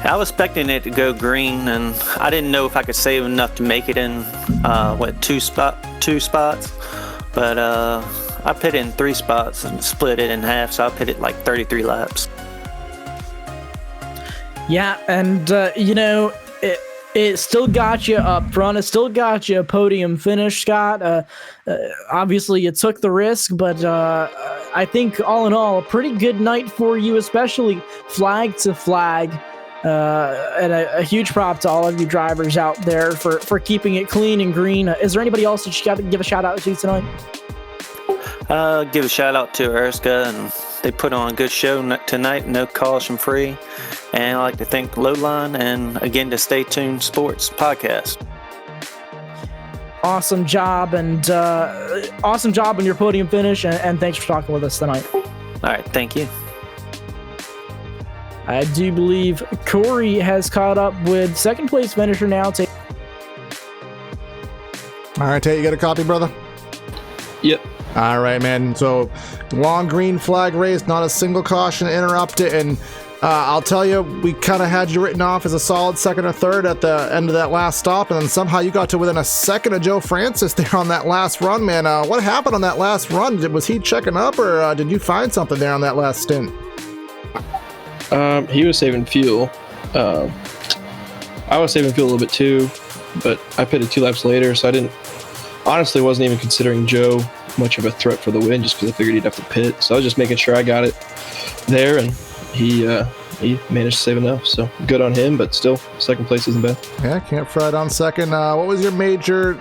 I was expecting it to go green, and I didn't know if I could save enough to make it in two spots. But I put in 3 spots and split it in half, so I put it like 33 laps. Yeah, and it still got you up front. It still got you a podium finish, Scott. Obviously, you took the risk, but I think all in all, a pretty good night for you, especially flag to flag. And a huge prop to all of you drivers out there for keeping it clean and green. Is there anybody else that you got to give a shout out to tonight? Give a shout out to ERSCA, and they put on a good show tonight, no caution free. And I'd like to thank Lowline and again to Stay Tuned Sports podcast. Awesome job, and awesome job on your podium finish, and thanks for talking with us tonight. All right, thank you. I do believe Corey has caught up with second place finisher now. All right, Tate, you got a copy, brother? Yep. All right, man. So, long green flag race, not a single caution interrupted, and I'll tell you, we kind of had you written off as a solid second or third at the end of that last stop, and then somehow you got to within a second of Joe Francis there on that last run, man. What happened on that last run? Was he checking up, or did you find something there on that last stint? He was saving fuel. I was saving fuel a little bit too, but I pitted 2 laps later, so I honestly wasn't even considering Joe much of a threat for the win, just because I figured he'd have to pit. So I was just making sure I got it there, and he managed to save enough. So good on him, but still, second place isn't bad. Yeah, can't fret on second. What was your major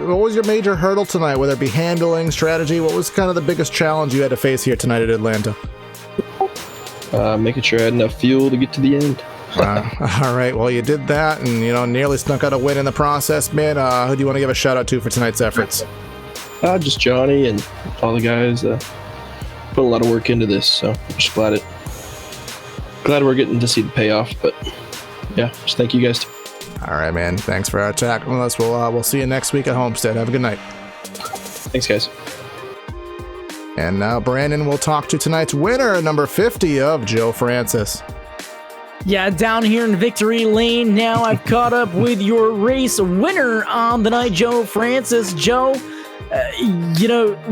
hurdle tonight? Whether it be handling, strategy, what was kind of the biggest challenge you had to face here tonight at Atlanta? Making sure I had enough fuel to get to the end. All right, well, you did that, and nearly snuck out a win in the process, man. Who do you want to give a shout out to for tonight's efforts? Just Johnny and all the guys put a lot of work into this, so I'm just glad we're getting to see the payoff. But yeah, just thank you guys. All right, man. Thanks for attacking with us. We'll see you next week at Homestead. Have a good night. Thanks, guys. And now Brandon will talk to tonight's winner, number 50 of Joe Francis. Yeah, down here in Victory Lane now, I've caught up with your race winner on the night, Joe Francis. Joe,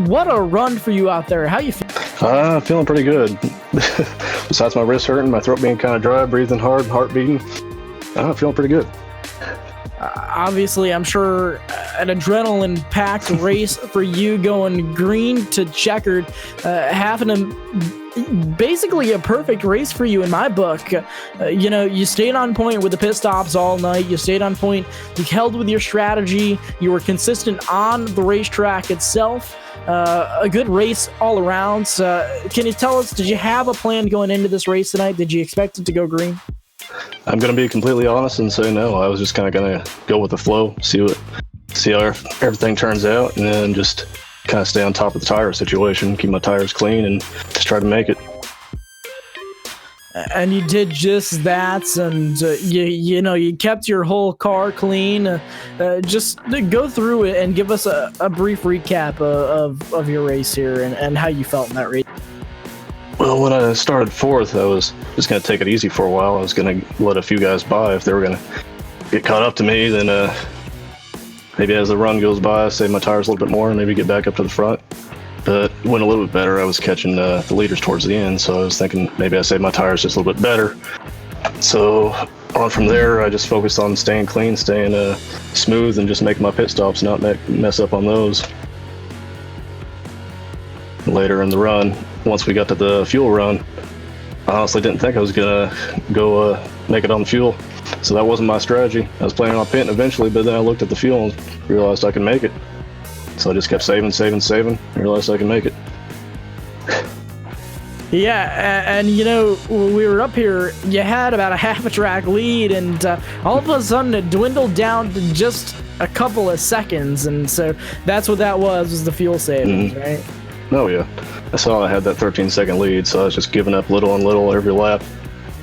what a run for you out there. How you feel? Feeling pretty good. Besides my wrist hurting, my throat being kind of dry, breathing hard, heart beating, feeling pretty good. Obviously, I'm sure an adrenaline-packed race for you, going green to checkered, having basically a perfect race for you in my book. You stayed on point with the pit stops all night. You stayed on point. You held with your strategy. You were consistent on the racetrack itself. A good race all around. Can you tell us, did you have a plan going into this race tonight? Did you expect it to go green? I'm going to be completely honest and say no. I was just kind of going to go with the flow, see how everything turns out, and then just kind of stay on top of the tire situation, keep my tires clean, and just try to make it. And you did just that, and you kept your whole car clean. Just go through it and give us a brief recap of your race here and how you felt in that race. Well, when I started fourth, I was just going to take it easy for a while. I was going to let a few guys by. If they were going to get caught up to me, then maybe as the run goes by, save my tires a little bit more and maybe get back up to the front. But it went a little bit better. I was catching the leaders towards the end, so I was thinking maybe I saved my tires just a little bit better. So on from there, I just focused on staying clean, staying smooth, and just making my pit stops, not mess up on those. Later in the run, once we got to the fuel run, I honestly didn't think I was gonna go make it on the fuel, so that wasn't my strategy. I was planning on pitting eventually, but then I looked at the fuel and realized I could make it. So I just kept saving, and realized I could make it. Yeah, and you know, when we were up here, you had about a half a track lead, and all of a sudden it dwindled down to just a couple of seconds, and so that's what that was the fuel savings, right? Oh yeah, I saw I had that 13-second lead, so I was just giving up little and little every lap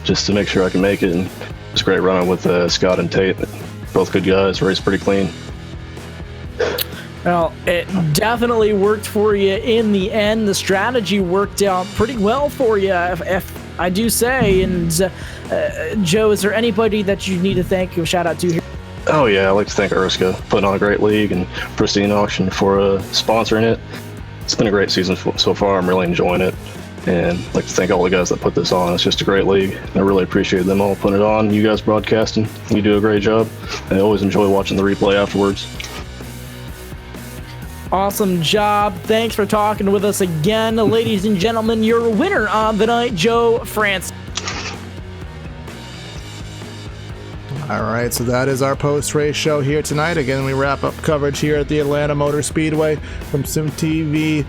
just to make sure I could make it, and it was great running with Scott and Tate. Both good guys, raced pretty clean. Well, it definitely worked for you in the end. The strategy worked out pretty well for you, if I do say. And Joe, is there anybody that you need to thank or shout out to here? Oh yeah, I'd like to thank ERSCA, putting on a great league, and Pristine Auction for sponsoring it. It's been a great season so far. I'm really enjoying it. And I'd like to thank all the guys that put this on. It's just a great league. I really appreciate them all putting it on. You guys broadcasting, you do a great job. I always enjoy watching the replay afterwards. Awesome job. Thanks for talking with us again. Ladies and gentlemen, your winner of the night, Joe France. All right, so that is our post-race show here tonight. Again, we wrap up coverage here at the Atlanta Motor Speedway from SimTV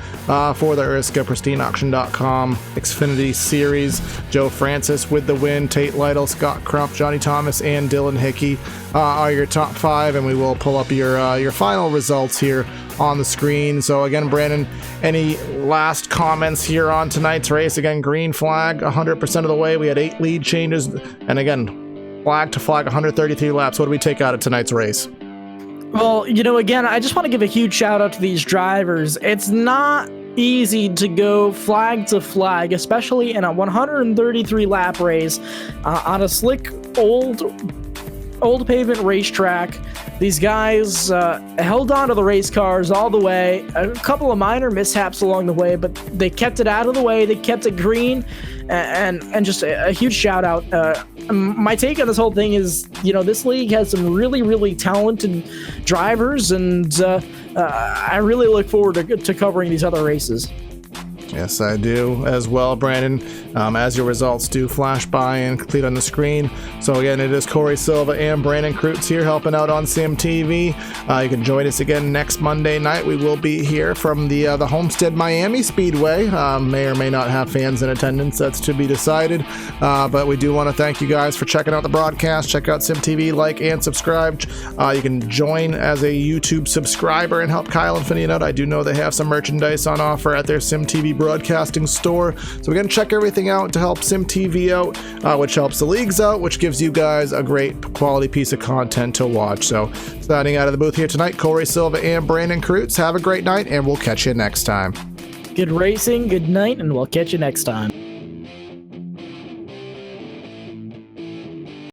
for the ERSCA PristineAuction.com Xfinity Series. Joe Francis with the win. Tate Lytle, Scott Crump, Johnny Thomas, and Dylan Hickey are your top 5, and we will pull up your final results here on the screen. So again, Brandon, any last comments here on tonight's race? Again, green flag 100% of the way. We had 8 lead changes, and again, flag to flag 133 laps. What do we take out of tonight's race? Well, you know, again, I just want to give a huge shout out to these drivers. It's not easy to go flag to flag, especially in a 133 lap race on a slick old pavement racetrack. These guys held on to the race cars all the way. A couple of minor mishaps along the way, but they kept it out of the way. They kept it green, and just a huge shout out. My take on this whole thing is, you know, this league has some really, really talented drivers, and I really look forward to covering these other races. Yes, I do as well, Brandon, as your results do flash by and complete on the screen. So again, it is Corey Silva and Brandon Kreutz here helping out on SimTV. You can join us again next Monday night. We will be here from the Homestead Miami Speedway. May or may not have fans in attendance. That's to be decided. But we do want to thank you guys for checking out the broadcast. Check out SimTV, like and subscribe. You can join as a YouTube subscriber and help Kyle and Finney out. I do know they have some merchandise on offer at their SimTV broadcasting store. So again, check everything out to help SimTV out, which helps the leagues out, which gives you guys a great quality piece of content to watch. So signing out of the booth here tonight, Corey Silva and Brandon Kreutz. Have a great night, and we'll catch you next time. Good racing, good night, and we'll catch you next time.